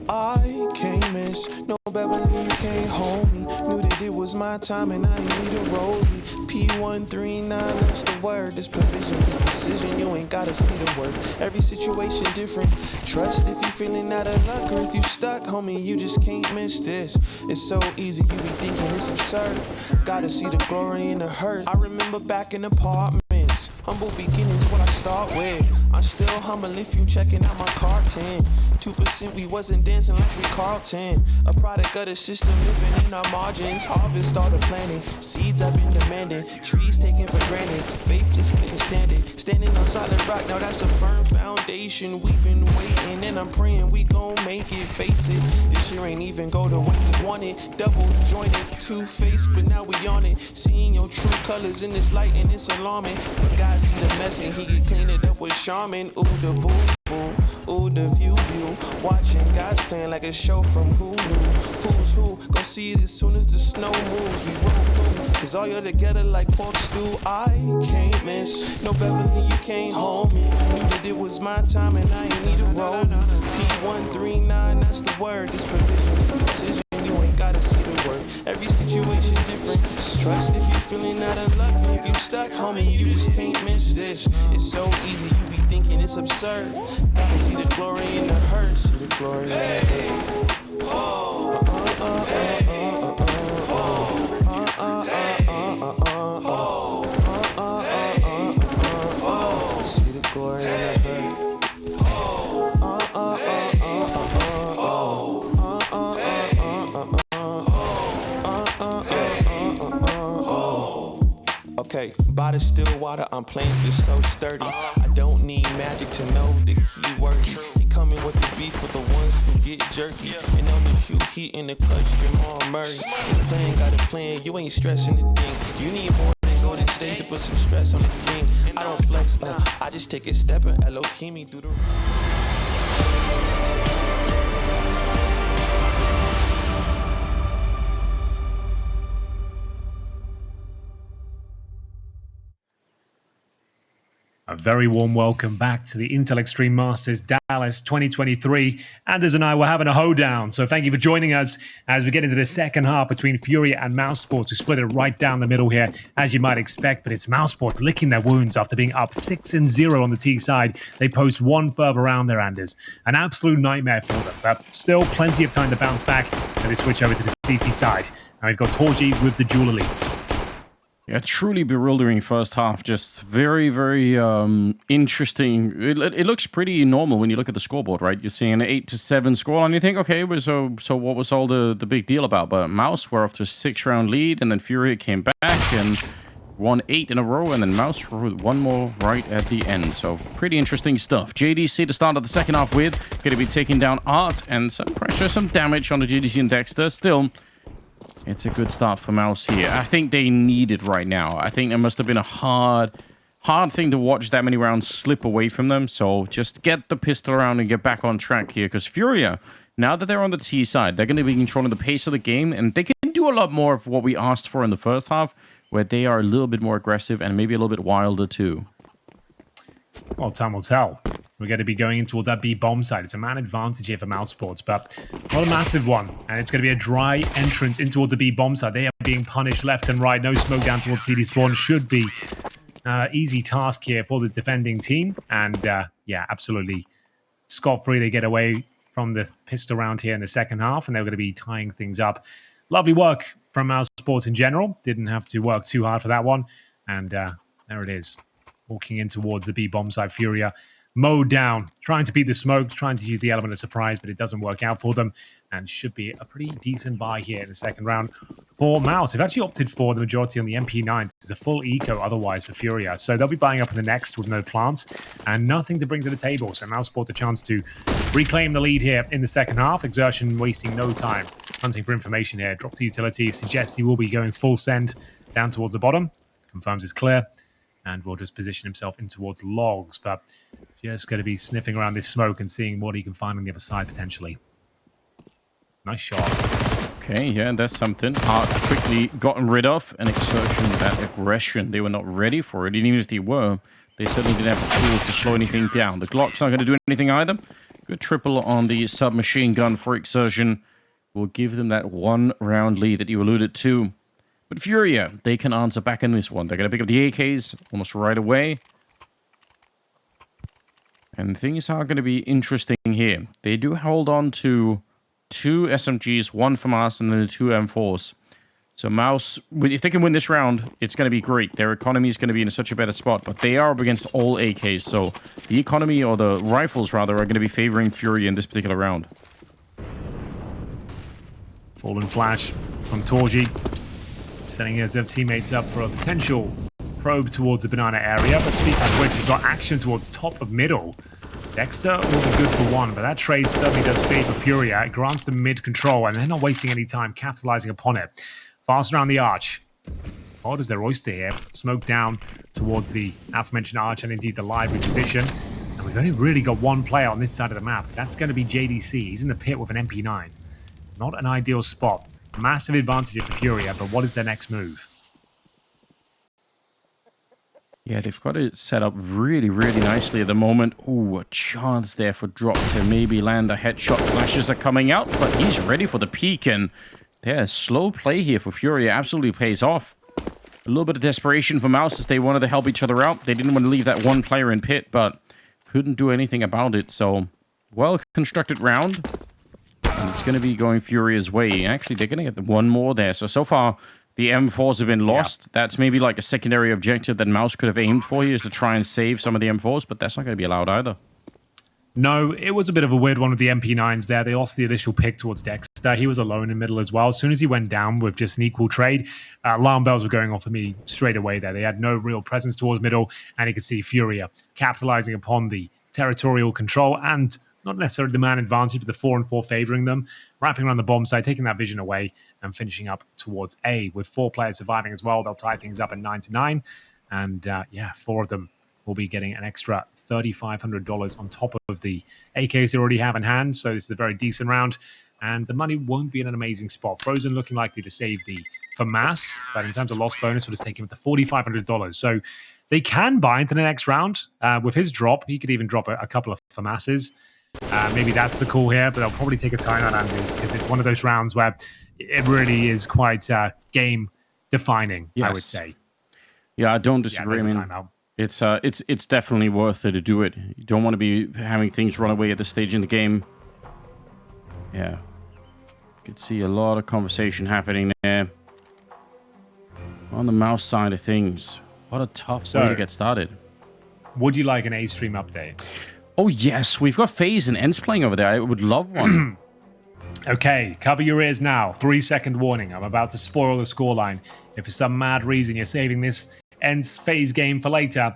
I can't miss no Beverly, you can't hold me. Knew that it was my time and I ain't need a rollie. P139, that's the word. This provision, this precision, you ain't gotta see the word. Every situation different. Trust if you feeling out of luck or if you stuck, homie, you just can't miss this. It's so easy, you be thinking it's absurd. Gotta see the glory in the hurt. I remember back in apartments. Humble beginnings, what I start with. I'm still humble if you checking out my carton. 2% we wasn't dancing like we Carlton. A product of the system living in our margins. Harvest started planting, seeds I've been demanding. Trees taken for granted, faith just couldn't stand it. Standing on solid rock, now that's a firm foundation. We've been waiting and I'm praying we gon' make it. Face it, this year ain't even go the way we want it. Double jointed, two-faced, but now we on it. Seeing your true colors in this light and it's alarming. But God see the mess and he can clean it up with Charmin. Ooh, the boo boo, ooh, the view. Watching God's playing like a show from Hulu. Who's who? Gon' see it as soon as the snow moves. We roll through, cause all you're together like pork stew. I can't miss no Beverly, you can't hold me. Knew that it was my time and I ain't need a roll. P139, that's the word. This provision, this precision, you ain't gotta see the word. Every situation different. Trust if you feeling out of luck and if you stuck, homie, you just can't miss this. It's so easy, you be thinking it's absurd. Gotta see the glory in the hurt, see the glory in the hurt. Hey, oh, hey. Okay, body still water, I'm playing just so sturdy. I don't need magic to know that he worthy. He coming with the beef for the ones who get jerky. And on the shoot, he in the clutch, Jamal Murray. This plan got a plan, you ain't stressing the thing. You need more than Golden State to put some stress on the king. I don't flex, I just take a step and Elohim through the... A very warm welcome back to the Intel Extreme Masters Dallas 2023. Anders and I were having a hoedown, so thank you for joining us as we get into the second half between FURIA and MOUZ Sports, who split it right down the middle here, as you might expect. But it's MOUZ Sports licking their wounds after being up 6-0 on the T side. They post one further round there, Anders. An absolute nightmare for them, but still plenty of time to bounce back, and they switch over to the CT side. Now we've got torzsi with the dual elites. Yeah, truly bewildering first half. Just very, very interesting. It looks pretty normal when you look at the scoreboard, right? You're seeing an 8-7 score, and you think, okay, so what was all the big deal about? But MOUZ were off to a 6-round lead, and then FURIA came back and won 8 in a row, and then MOUZ with one more right at the end. So pretty interesting stuff. JDC to start of the second half with, going to be taking down Art and some pressure, some damage on the JDC and Dexter. Still, it's a good start for MOUZ here. I think they need it right now. I think it must have been a hard thing to watch that many rounds slip away from them. So just get the pistol around and get back on track here. Because FURIA, now that they're on the T side, they're going to be controlling the pace of the game. And they can do a lot more of what we asked for in the first half, where they are a little bit more aggressive and maybe a little bit wilder too. Well, time will tell. We're going to be going in towards that B bomb side. It's a man advantage here for MOUZ Sports, but not a massive one. And it's going to be a dry entrance in towards the B bomb side. They are being punished left and right. No smoke down towards CD spawn. Should be easy task here for the defending team. And yeah, absolutely scot-free. They get away from the pistol round here in the second half, and they're going to be tying things up. Lovely work from MOUZ Sports in general. Didn't have to work too hard for that one. And there it is. Walking in towards the B bomb side, FURIA mowed down, trying to beat the smoke, trying to use the element of surprise, but it doesn't work out for them, and should be a pretty decent buy here in the second round for MOUZ. They've actually opted for the majority on the MP9. It's a full eco otherwise for FURIA, so they'll be buying up in the next with no plants and nothing to bring to the table. So MOUZ Sports a chance to reclaim the lead here in the second half. Exertion wasting no time, hunting for information here. Drop to utility, suggests he will be going full send down towards the bottom. Confirms it's clear. And will just position himself in towards logs, but just going to be sniffing around this smoke and seeing what he can find on the other side, potentially. Nice shot. Okay, yeah, that's something. Art quickly gotten rid of. An exertion, that aggression. They were not ready for it. And even if they were, they certainly didn't have the tools to slow anything down. The Glock's not going to do anything either. Good triple on the submachine gun for exertion. Will give them that one-round lead that you alluded to. But FURIA, they can answer back in this one. They're going to pick up the AKs almost right away. And things are going to be interesting here. They do hold on to 2 SMGs, 1 from us, and then the 2 M4s. So MOUZ, if they can win this round, it's going to be great. Their economy is going to be in such a better spot. But they are up against all AKs. So the economy, or the rifles rather, are going to be favoring FURIA in this particular round. Fallen flash from torzsi. Setting his teammates up for a potential probe towards the banana area. But speaking of which, we've got action towards top of middle. Dexter will be good for one, but that trade certainly does favor FURIA. It grants them mid control, and they're not wasting any time capitalizing upon it. Fast around the arch. Odd as their oyster here. Smoke down towards the aforementioned arch and indeed the library position. And we've only really got one player on this side of the map. That's going to be JDC. He's in the pit with an MP9. Not an ideal spot. Massive advantage for FURIA, but what is their next move? Yeah, they've got it set up really, really nicely at the moment. Ooh, a chance there for Drop to maybe land a headshot. Flashes are coming out, but he's ready for the peek, and their slow play here for FURIA absolutely pays off. A little bit of desperation for MOUZ as they wanted to help each other out. They didn't want to leave that one player in pit, but couldn't do anything about it. So, well-constructed round. And it's going to be going FURIA's way. Actually, they're going to get one more there. So far, the M4s have been lost. Yeah. That's maybe like a secondary objective that MOUZ could have aimed for here, is to try and save some of the M4s, but that's not going to be allowed either. No, it was a bit of a weird one with the MP9s there. They lost the initial pick towards Dexter. He was alone in middle as well. As soon as he went down with just an equal trade, alarm bells were going off for me straight away there. They had no real presence towards middle, and you could see FURIA capitalizing upon the territorial control and not necessarily the man advantage, but the 4-4 favoring them, wrapping around the bomb side, taking that vision away, and finishing up towards A with 4 players surviving as well. They'll tie things up at 9-9, and 4 of them will be getting an extra $3,500 on top of the AKs they already have in hand. So this is a very decent round, and the money won't be in an amazing spot. Frozen looking likely to save the FAMAS, but in terms of lost bonus, we'll just take him to $4,500. So they can buy into the next round. With his drop, he could even drop a couple of FAMASs. Maybe that's the call here, but I'll probably take a time on Anders because it's one of those rounds where it really is quite game defining, yes. I would say. Yeah, I don't disagree. It's definitely worth it to do it. You don't want to be having things run away at this stage in the game. Yeah. You could see a lot of conversation happening there. On the MOUZ side of things, what a tough way to get started. Would you like an A-Stream update? Oh, yes. We've got FaZe and Ents playing over there. I would love one. Okay, cover your ears now. 3-second warning. I'm about to spoil the scoreline. If for some mad reason you're saving this Ents FaZe game for later,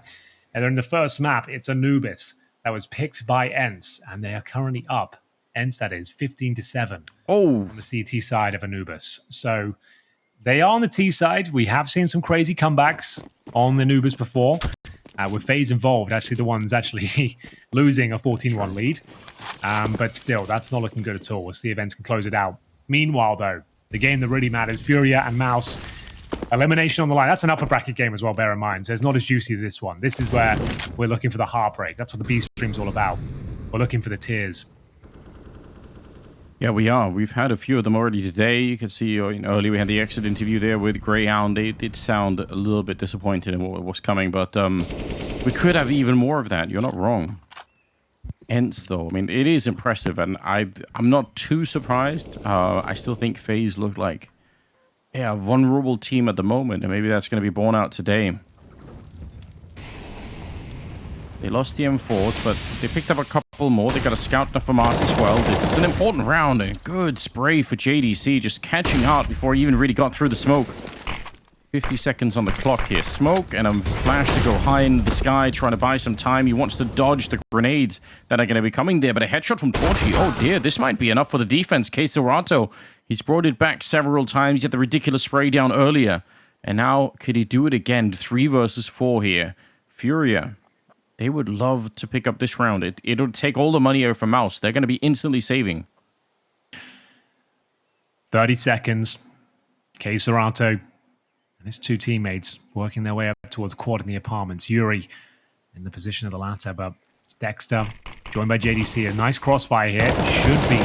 and they're in the first map, it's Anubis that was picked by Ents, and they are currently up. Ents, that is, 15-7. Oh. On the CT side of Anubis. So they are on the T side. We have seen some crazy comebacks on the Anubis before. With FaZe involved, actually the ones actually losing a 14-1 lead. But still, that's not looking good at all. We'll see if Ents can close it out. Meanwhile, though, the game that really matters, FURIA and MOUZ. Elimination on the line. That's an upper bracket game as well, bear in mind. So it's not as juicy as this one. This is where we're looking for the heartbreak. That's what the B stream's all about. We're looking for the tears. Yeah, we are. We've had a few of them already today. You can see earlier we had the exit interview there with Greyhound. They did sound a little bit disappointed in what was coming, but we could have even more of that. You're not wrong. Ents, though, I mean, it is impressive, and I'm not too surprised. I still think FaZe looked like a vulnerable team at the moment, and maybe that's going to be borne out today. They lost the M4s, but they picked up a couple more. They got a scout and a FAMAS as well. This is an important round. A good spray for JDC, just catching out before he even really got through the smoke. 50 seconds on the clock here. Smoke and a flash to go high into the sky, trying to buy some time. He wants to dodge the grenades that are going to be coming there, but a headshot from torzsi. Oh dear, this might be enough for the defense. Keserato, he's brought it back several times. He had the ridiculous spray down earlier. And now, could he do it again? 3 versus 4 here. FURIA. They would love to pick up this round. It'll take all the money out from MOUZ. They're going to be instantly saving. 30 seconds. Keserato and his 2 teammates working their way up towards quad in the apartments. Yuri in the position of the latter, but it's Dexter joined by JDC. A nice crossfire here. Should be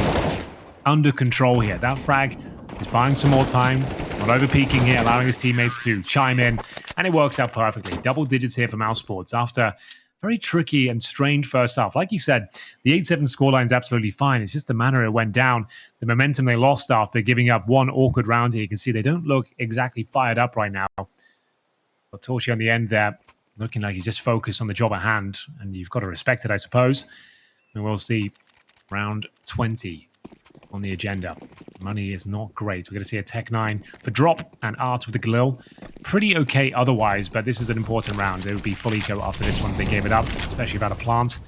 under control here. That frag is buying some more time. Not over-peaking here, allowing his teammates to chime in. And it works out perfectly. Double digits here for MOUZ Sports after very tricky and strained first half. Like you said, the 8-7 scoreline is absolutely fine. It's just the manner it went down. The momentum they lost after giving up one awkward round here. You can see they don't look exactly fired up right now. But torzsi on the end there, looking like he's just focused on the job at hand. And you've got to respect it, I suppose. And we'll see round 20 on the agenda. Money is not great. We're going to see a Tech 9 for drop and Art with the Galil. Pretty okay otherwise, but this is an important round. They would be full eco after this one if they gave it up, especially about a plant.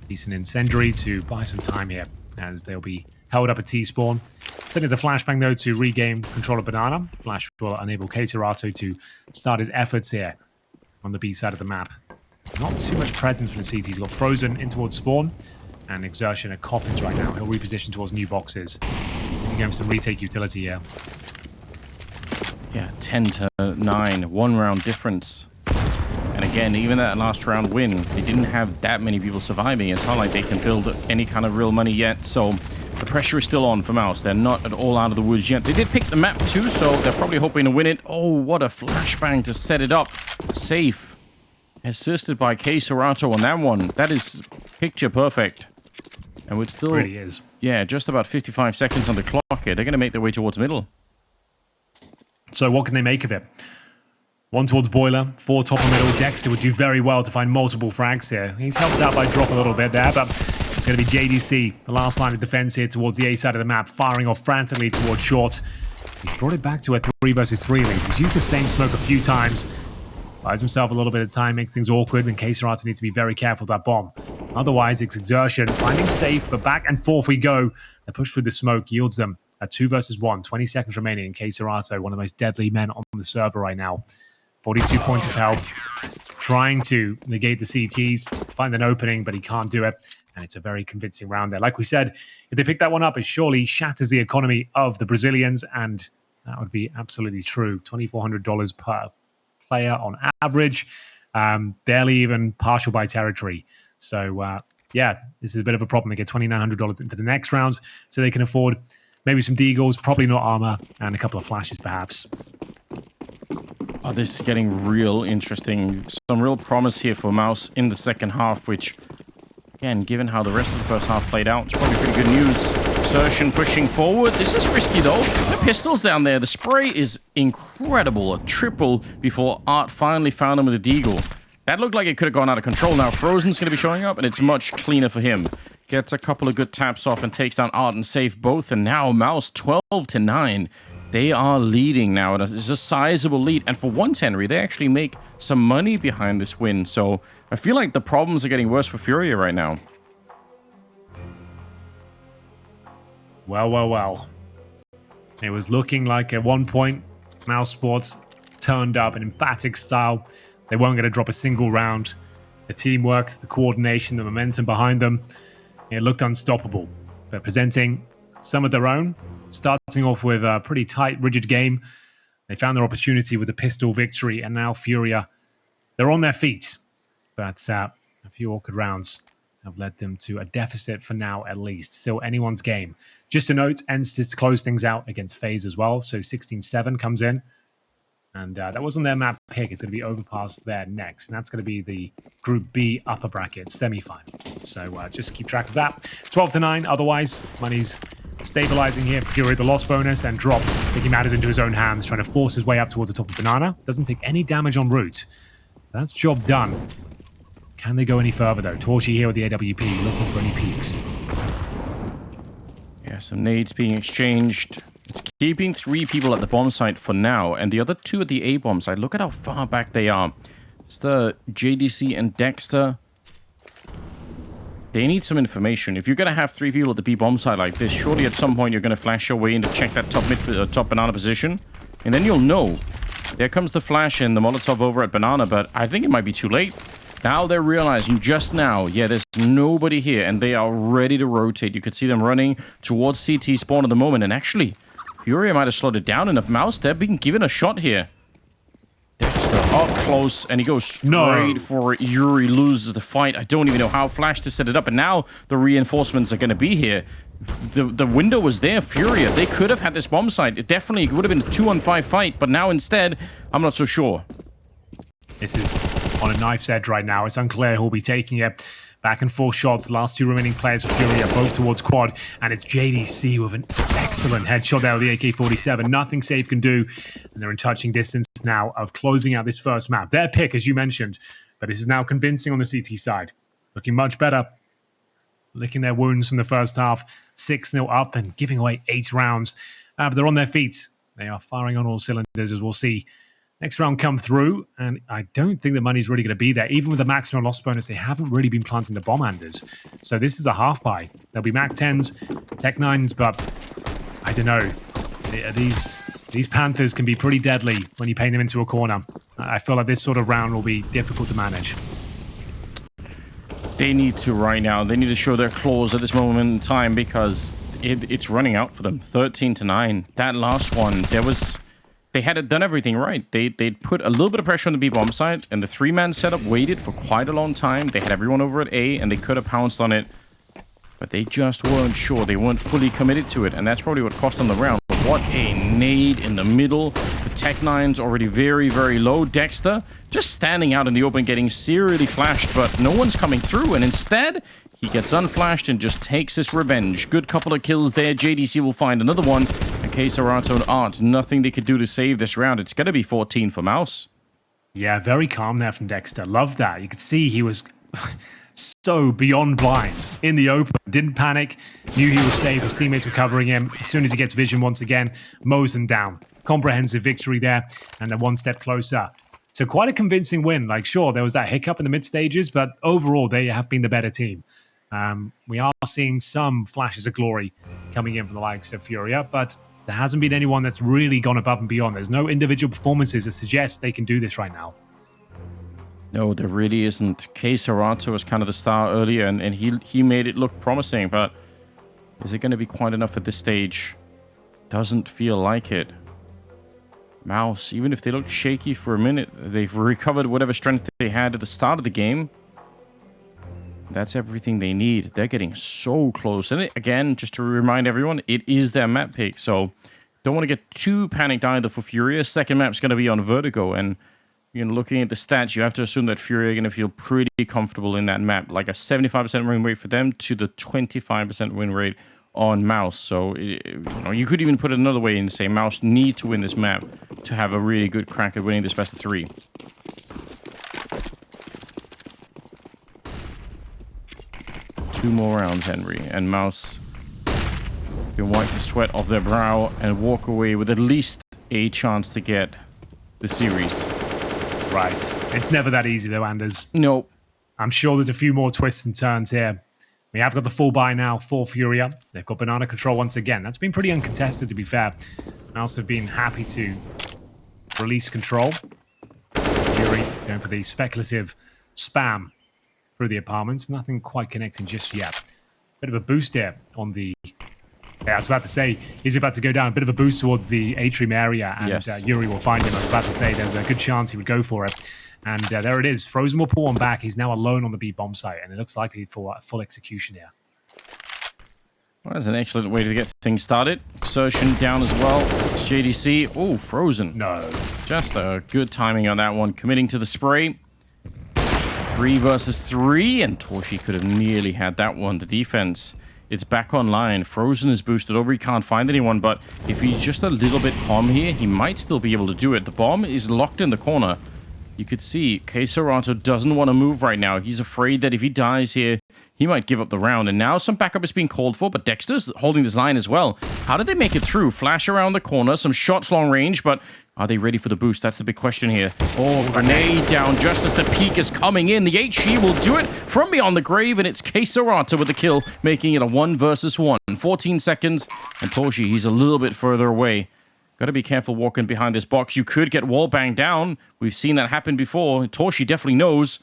Decent incendiary to buy some time here as they'll be held up at T-spawn. Sending the flashbang though to regain control of Banana. Flash will enable Keserato to start his efforts here on the B side of the map. Not too much presence from the CT. He's got Frozen in towards spawn. And Exertion at Coffins right now. He'll reposition towards new boxes. Going for some retake utility here. Yeah, 10-9. 1 round difference. And again, even that last round win, they didn't have that many people surviving. It's not like they can build any kind of real money yet. So the pressure is still on for MOUZ. They're not at all out of the woods yet. They did pick the map too, so they're probably hoping to win it. Oh, what a flashbang to set it up. Safe. Assisted by Keserato on that one. That is picture perfect. And we're still, really is. Yeah, just about 55 seconds on the clock here. They're going to make their way towards middle. So what can they make of it? 1 towards Boiler, 4 top and middle. Dexter would do very well to find multiple frags here. He's helped out by drop a little bit there, but going to be JDC, the last line of defense here towards the A side of the map, firing off frantically towards short. He's brought it back to a 3 versus 3 lead. He's used the same smoke a few times. Buys himself a little bit of time, makes things awkward, and K-Serata needs to be very careful with that bomb. Otherwise, it's exertion, finding safe, but back and forth we go. The push through the smoke yields them a 2 versus 1, 20 seconds remaining, and K-Serata, one of the most deadly men on the server right now. 42 points of health, trying to negate the CTs, find an opening, but he can't do it, and it's a very convincing round there. Like we said, if they pick that one up, it surely shatters the economy of the Brazilians, and that would be absolutely true. $2,400 per player on average, barely even partial by territory. So, yeah, this is a bit of a problem. They get $2,900 into the next rounds, so they can afford maybe some deagles, probably not armor, and a couple of flashes, perhaps. Oh, this is getting real interesting. Some real promise here for MOUZ in the second half, which, again, given how the rest of the first half played out, it's probably pretty good news. Exertion pushing forward. This is risky, though. The pistols down there. The spray is incredible. A triple before Art finally found him with a deagle. That looked like it could have gone out of control. Now Frozen's going to be showing up, and it's much cleaner for him. Gets a couple of good taps off and takes down Art and Safe both. And now MOUZ 12-9. They are leading now. It's a sizable lead. And for 110, they actually make some money behind this win. So I feel like the problems are getting worse for FURIA right now. Well. It was looking like at one point, MOUZ Sports turned up in emphatic style. They weren't going to drop a single round. The teamwork, the coordination, the momentum behind them, it looked unstoppable. But presenting some of their own, starting off with a pretty tight, rigid game. They found their opportunity with the pistol victory, and now FURIA, they're on their feet. But a few awkward rounds have led them to a deficit for now, at least. Still anyone's game. Just a note, Enstis to close things out against FaZe as well. So 16-7 comes in. And that wasn't their map pick. It's going to be Overpass there next. And that's going to be the Group B upper bracket semi-final. So just keep track of that. 12-9. Otherwise, money's stabilizing here for FURIA, the loss bonus, and drop, taking matters into his own hands, trying to force his way up towards the top of Banana. Doesn't take any damage en route. So that's job done. Can they go any further, though? torzsi here with the AWP, looking for any peaks. Yeah, some nades being exchanged. It's keeping 3 people at the bomb site for now, and the other 2 at the A bomb site. Look at how far back they are. It's the JDC and Dexter. They need some information. If you're going to have 3 people at the B bomb site like this, surely at some point you're going to flash your way in to check that top banana position, and then you'll know. There comes the flash and the Molotov over at banana, but I think it might be too late. Now they're realizing just now, yeah, there's nobody here, and they are ready to rotate. You could see them running towards CT spawn at the moment, and actually, FURIA might have slowed it down enough. MOUZ, they're being given a shot here. Dexter up close, and he goes straight for it. Yuri loses the fight. I don't even know how Flash to set it up, and now the reinforcements are going to be here. The window was there, FURIA. They could have had this bomb site. It definitely would have been a 2-on-5 fight, but now instead, I'm not so sure. This is on a knife's edge right now. It's unclear who'll be taking it. Back and forth shots. Last 2 remaining players for FURIA, both towards quad. And it's JDC with an excellent headshot there with the AK-47. Nothing Safe can do. And they're in touching distance now of closing out this first map. Their pick, as you mentioned. But this is now convincing on the CT side. Looking much better. Licking their wounds from the first half. 6-0 up and giving away 8 rounds. But they're on their feet. They are firing on all cylinders, as we'll see. Next round come through, and I don't think the money's really going to be there. Even with the maximum loss bonus, they haven't really been planting the bomb handers. So this is a half buy. There'll be Mac 10s, Tech 9s, but I don't know. These Panthers can be pretty deadly when you paint them into a corner. I feel like this sort of round will be difficult to manage. They need to right now. They need to show their claws at this moment in time because it's running out for them. 13-9. That last one, they had done everything right. They'd put a little bit of pressure on the B bomb site, and the 3-man setup waited for quite a long time. They had everyone over at A, and they could have pounced on it, but they just weren't sure. They weren't fully committed to it, and that's probably what cost them the round. But what a nade in the middle. The Tech 9's already very, very low. Dexter just standing out in the open, getting serially flashed, but no one's coming through, and instead, he gets unflashed and just takes his revenge. Good couple of kills there. JDC will find another one. And K-Serata and Art, nothing they could do to save this round. It's going to be 14 for MOUZ. Yeah, very calm there from Dexter. Love that. You could see he was so beyond blind in the open. Didn't panic, knew he was safe. His teammates were covering him. As soon as he gets vision once again, mows them down. Comprehensive victory there, and they're one step closer. So quite a convincing win. Like, sure, there was that hiccup in the mid stages, but overall, they have been the better team. We are seeing some flashes of glory coming in from the likes of FURIA, but there hasn't been anyone that's really gone above and beyond. There's no individual performances that suggest they can do this right now. No, there really isn't. Serato was kind of the star earlier, and he made it look promising, but is it going to be quite enough at this stage? Doesn't feel like it. MOUZ, even if they looked shaky for a minute, they've recovered whatever strength they had at the start of the game. That's everything they need. They're getting so close. And again, just to remind everyone, it is their map pick, so don't want to get too panicked either for FURIA. Second map's going to be on Vertigo, and looking at the stats, you have to assume that FURIA are going to feel pretty comfortable in that map. Like a 75% win rate for them to the 25% win rate on MOUZ. So, you could even put it another way and say MOUZ need to win this map to have a really good crack at winning this best of 3. Two more rounds, Henry, and MOUZ can wipe the sweat off their brow and walk away with at least a chance to get the series. Right. It's never that easy, though, Anders. Nope. I'm sure there's a few more twists and turns here. We have got the full buy now for FURIA. They've got banana control once again. That's been pretty uncontested, to be fair. I also have been happy to release control. Fury going for the speculative spam through the apartments. Nothing quite connecting just yet. Bit of a boost here on the... Yeah, I was about to say, he's about to go down. A bit of a boost towards the atrium area, and yes. Yuri will find him. I was about to say there's a good chance he would go for it. And there it is. Frozen will pull one back. He's now alone on the B bomb site, and it looks likely for a full execution here. Well, that's an excellent way to get things started. Exertion down as well. JDC. Oh, Frozen. No. Just a good timing on that one. Committing to the spray. 3 versus 3, and torzsi could have nearly had that one. The defense, it's back online. Frozen is boosted over. He can't find anyone, but if he's just a little bit calm here, he might still be able to do it. The bomb is locked in the corner. You could see Serato doesn't want to move right now. He's afraid that if he dies here, he might give up the round. And now some backup is being called for, but Dexter's holding this line as well. How did they make it through? Flash around the corner, some shots long range, but are they ready for the boost? That's the big question here. Oh, grenade down just as the peak is coming in. The HE will do it from beyond the grave, and it's Serato with the kill, making it a 1 versus 1. 14 seconds, and torzsi, he's a little bit further away. Gotta be careful walking behind this box. You could get wall banged down. We've seen that happen before. torzsi definitely knows.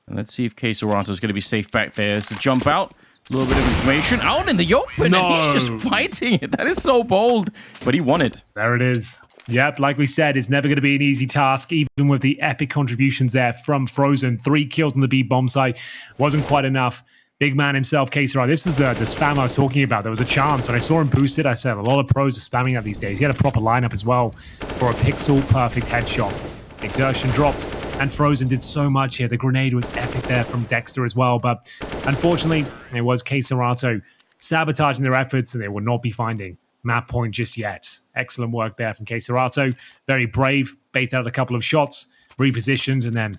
And let's see if Serato is going to be safe back there. It's a jump out. A little bit of information out in the open. No. And he's just fighting it. That is so bold. But he won it. There it is. Yep, like we said, it's never going to be an easy task, even with the epic contributions there from Frozen. 3 kills on the B bomb site. Wasn't quite enough. Big man himself, Serato. This was the spam I was talking about. There was a chance. When I saw him boosted, I said a lot of pros are spamming that these days. He had a proper lineup as well for a pixel-perfect headshot. Exertion dropped, and Frozen did so much here. The grenade was epic there from Dexter as well, but unfortunately, it was Serato sabotaging their efforts, and they will not be finding map point just yet. Excellent work there from Serato. Very brave, baited out a couple of shots, repositioned, and then,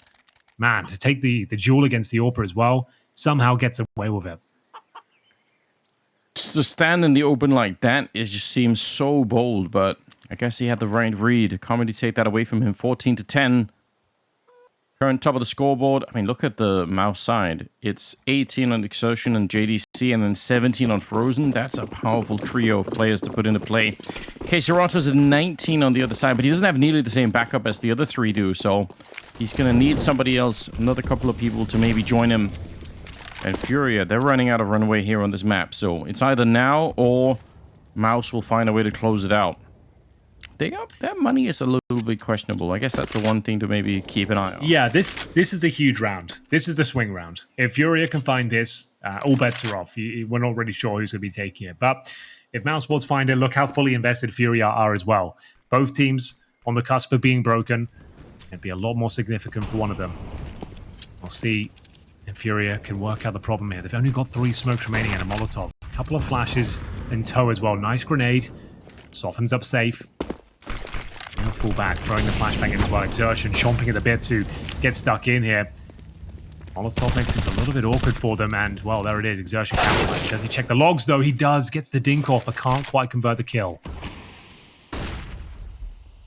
man, to take the duel against the AWPer as well, somehow gets away with it. To stand in the open like that, it just seems so bold, but I guess he had the right read. Can't really take that away from him. 14-10. Current top of the scoreboard. I mean, look at the MOUZ side. It's 18 on Exertion and JDC, and then 17 on Frozen. That's a powerful trio of players to put into play. Serato's at 19 on the other side, but he doesn't have nearly the same backup as the other 3 do, so he's going to need somebody else, another couple of people to maybe join him. And FURIA, they're running out of runway here on this map, so it's either now or MOUZ will find a way to close it out. Their money is a little bit questionable. I guess that's the one thing to maybe keep an eye on. Yeah, this is the huge round. This is the swing round. If FURIA can find this, all bets are off. We're not really sure who's going to be taking it. But if MOUZ Sports find it, look how fully invested FURIA are as well. Both teams on the cusp of being broken. It'd be a lot more significant for one of them. We'll see if FURIA can work out the problem here. They've only got 3 smokes remaining and a Molotov. A couple of flashes in tow as well. Nice grenade. Softens up safe. Full back, throwing the flashbang in as well. Exertion chomping at the bit to get stuck in here. Molotov makes it a little bit awkward for them, and, well, there it is, exertion counter. Does he check the logs, though? He does, gets the dink off, but can't quite convert the kill.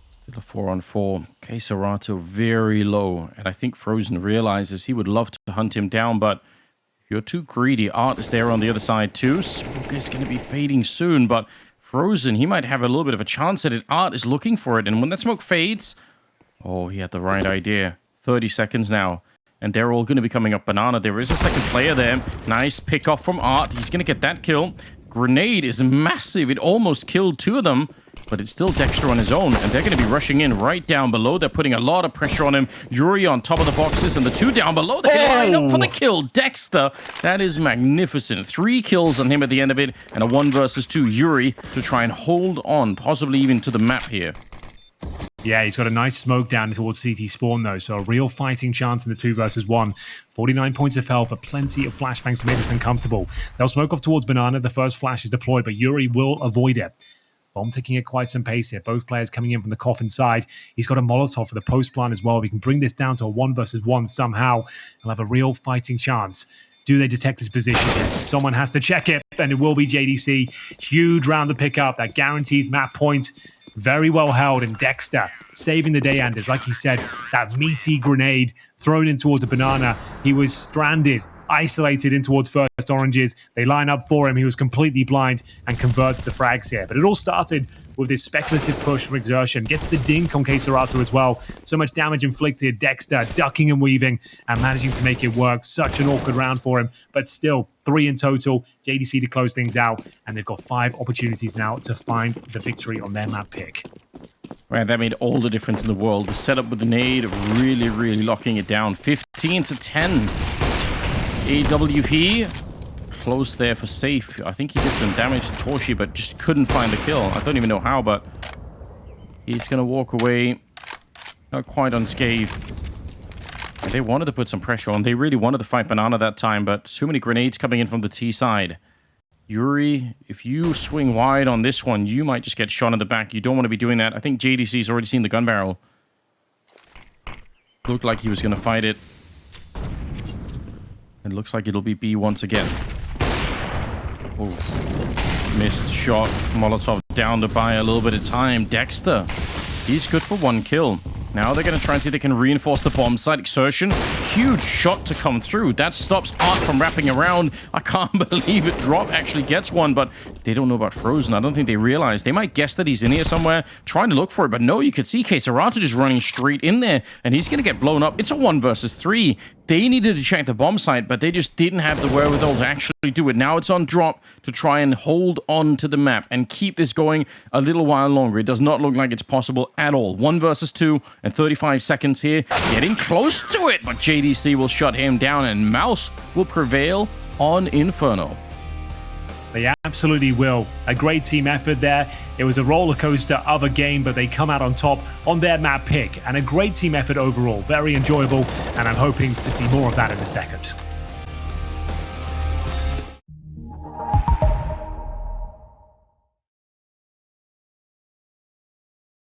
Still a 4-on-4. Queserato very low, and I think Frozen realizes he would love to hunt him down, but if you're too greedy, Art is there on the other side too. Smoke is going to be fading soon, but Frozen, he might have a little bit of a chance at it. Art is looking for it, and when that smoke fades, oh, he had the right idea. 30 seconds now. And they're all going to be coming up banana. There is a second player there. Nice pick off from Art. He's going to get that kill. Grenade is massive. It almost killed two of them. But it's still Dexter on his own. And they're going to be rushing in right down below. They're putting a lot of pressure on him. Yuri on top of the boxes. And the two down below. They're going to line up for the kill. Dexter. That is magnificent. 3 kills on him at the end of it. And a 1 versus 2 Yuri to try and hold on. Possibly even to the map here. Yeah, he's got a nice smoke down towards CT spawn, though, so a real fighting chance in the 2 versus 1. 49 points of health, but plenty of flashbangs to make this uncomfortable. They'll smoke off towards banana. The first flash is deployed, but Yuri will avoid it. Bomb ticking at quite some pace here. Both players coming in from the coffin side. He's got a Molotov for the post plant as well. If he can bring this down to a 1 versus 1 somehow, he'll have a real fighting chance. Do they detect his position here? Someone has to check it, and it will be JDC. Huge round to pick up. That guarantees map point. Very well held, and Dexter saving the day, Anders. Like he said, that meaty grenade thrown in towards the banana. He was stranded, isolated in towards first oranges. They line up for him. He was completely blind and converts the frags here. But it all started with this speculative push from exertion. Gets the dink on Queserato as well. So much damage inflicted. Dexter ducking and weaving and managing to make it work. Such an awkward round for him, but still 3 in total. JDC to close things out, and they've got 5 opportunities now to find the victory on their map pick. Right, that made all the difference in the world. The setup with the nade really, really locking it down. 15 to 10. AWP close there for safe. I think he did some damage to torzsi, but just couldn't find the kill. I don't even know how, but he's going to walk away not quite unscathed. And they wanted to put some pressure on. They really wanted to fight banana that time, but so many grenades coming in from the T side. Yuri, if you swing wide on this one, you might just get shot in the back. You don't want to be doing that. I think JDC's already seen the gun barrel. Looked like he was going to fight it. It looks like it'll be B once again. Oh, missed shot. Molotov down to buy a little bit of time. Dexter, he's good for 1 kill. Now they're going to try and see if they can reinforce the bomb site. Exertion, huge shot to come through. That stops Art from wrapping around. I can't believe it. Drop actually gets one, but they don't know about Frozen. I don't think they realize. They might guess that he's in here somewhere, trying to look for it, but no, you could see Queserato just running straight in there, and he's going to get blown up. It's a 1 versus 3. They needed to check the bomb site, but they just didn't have the wherewithal to actually do it. Now it's on drop to try and hold on to the map and keep this going a little while longer. It does not look like it's possible at all. 1 versus 2 and 35 seconds here. Getting close to it, but JDC will shut him down and MOUZ will prevail on Inferno. They absolutely will. A great team effort there. It was a roller coaster of a game, but they come out on top on their map pick. And a great team effort overall. Very enjoyable, and I'm hoping to see more of that in a second.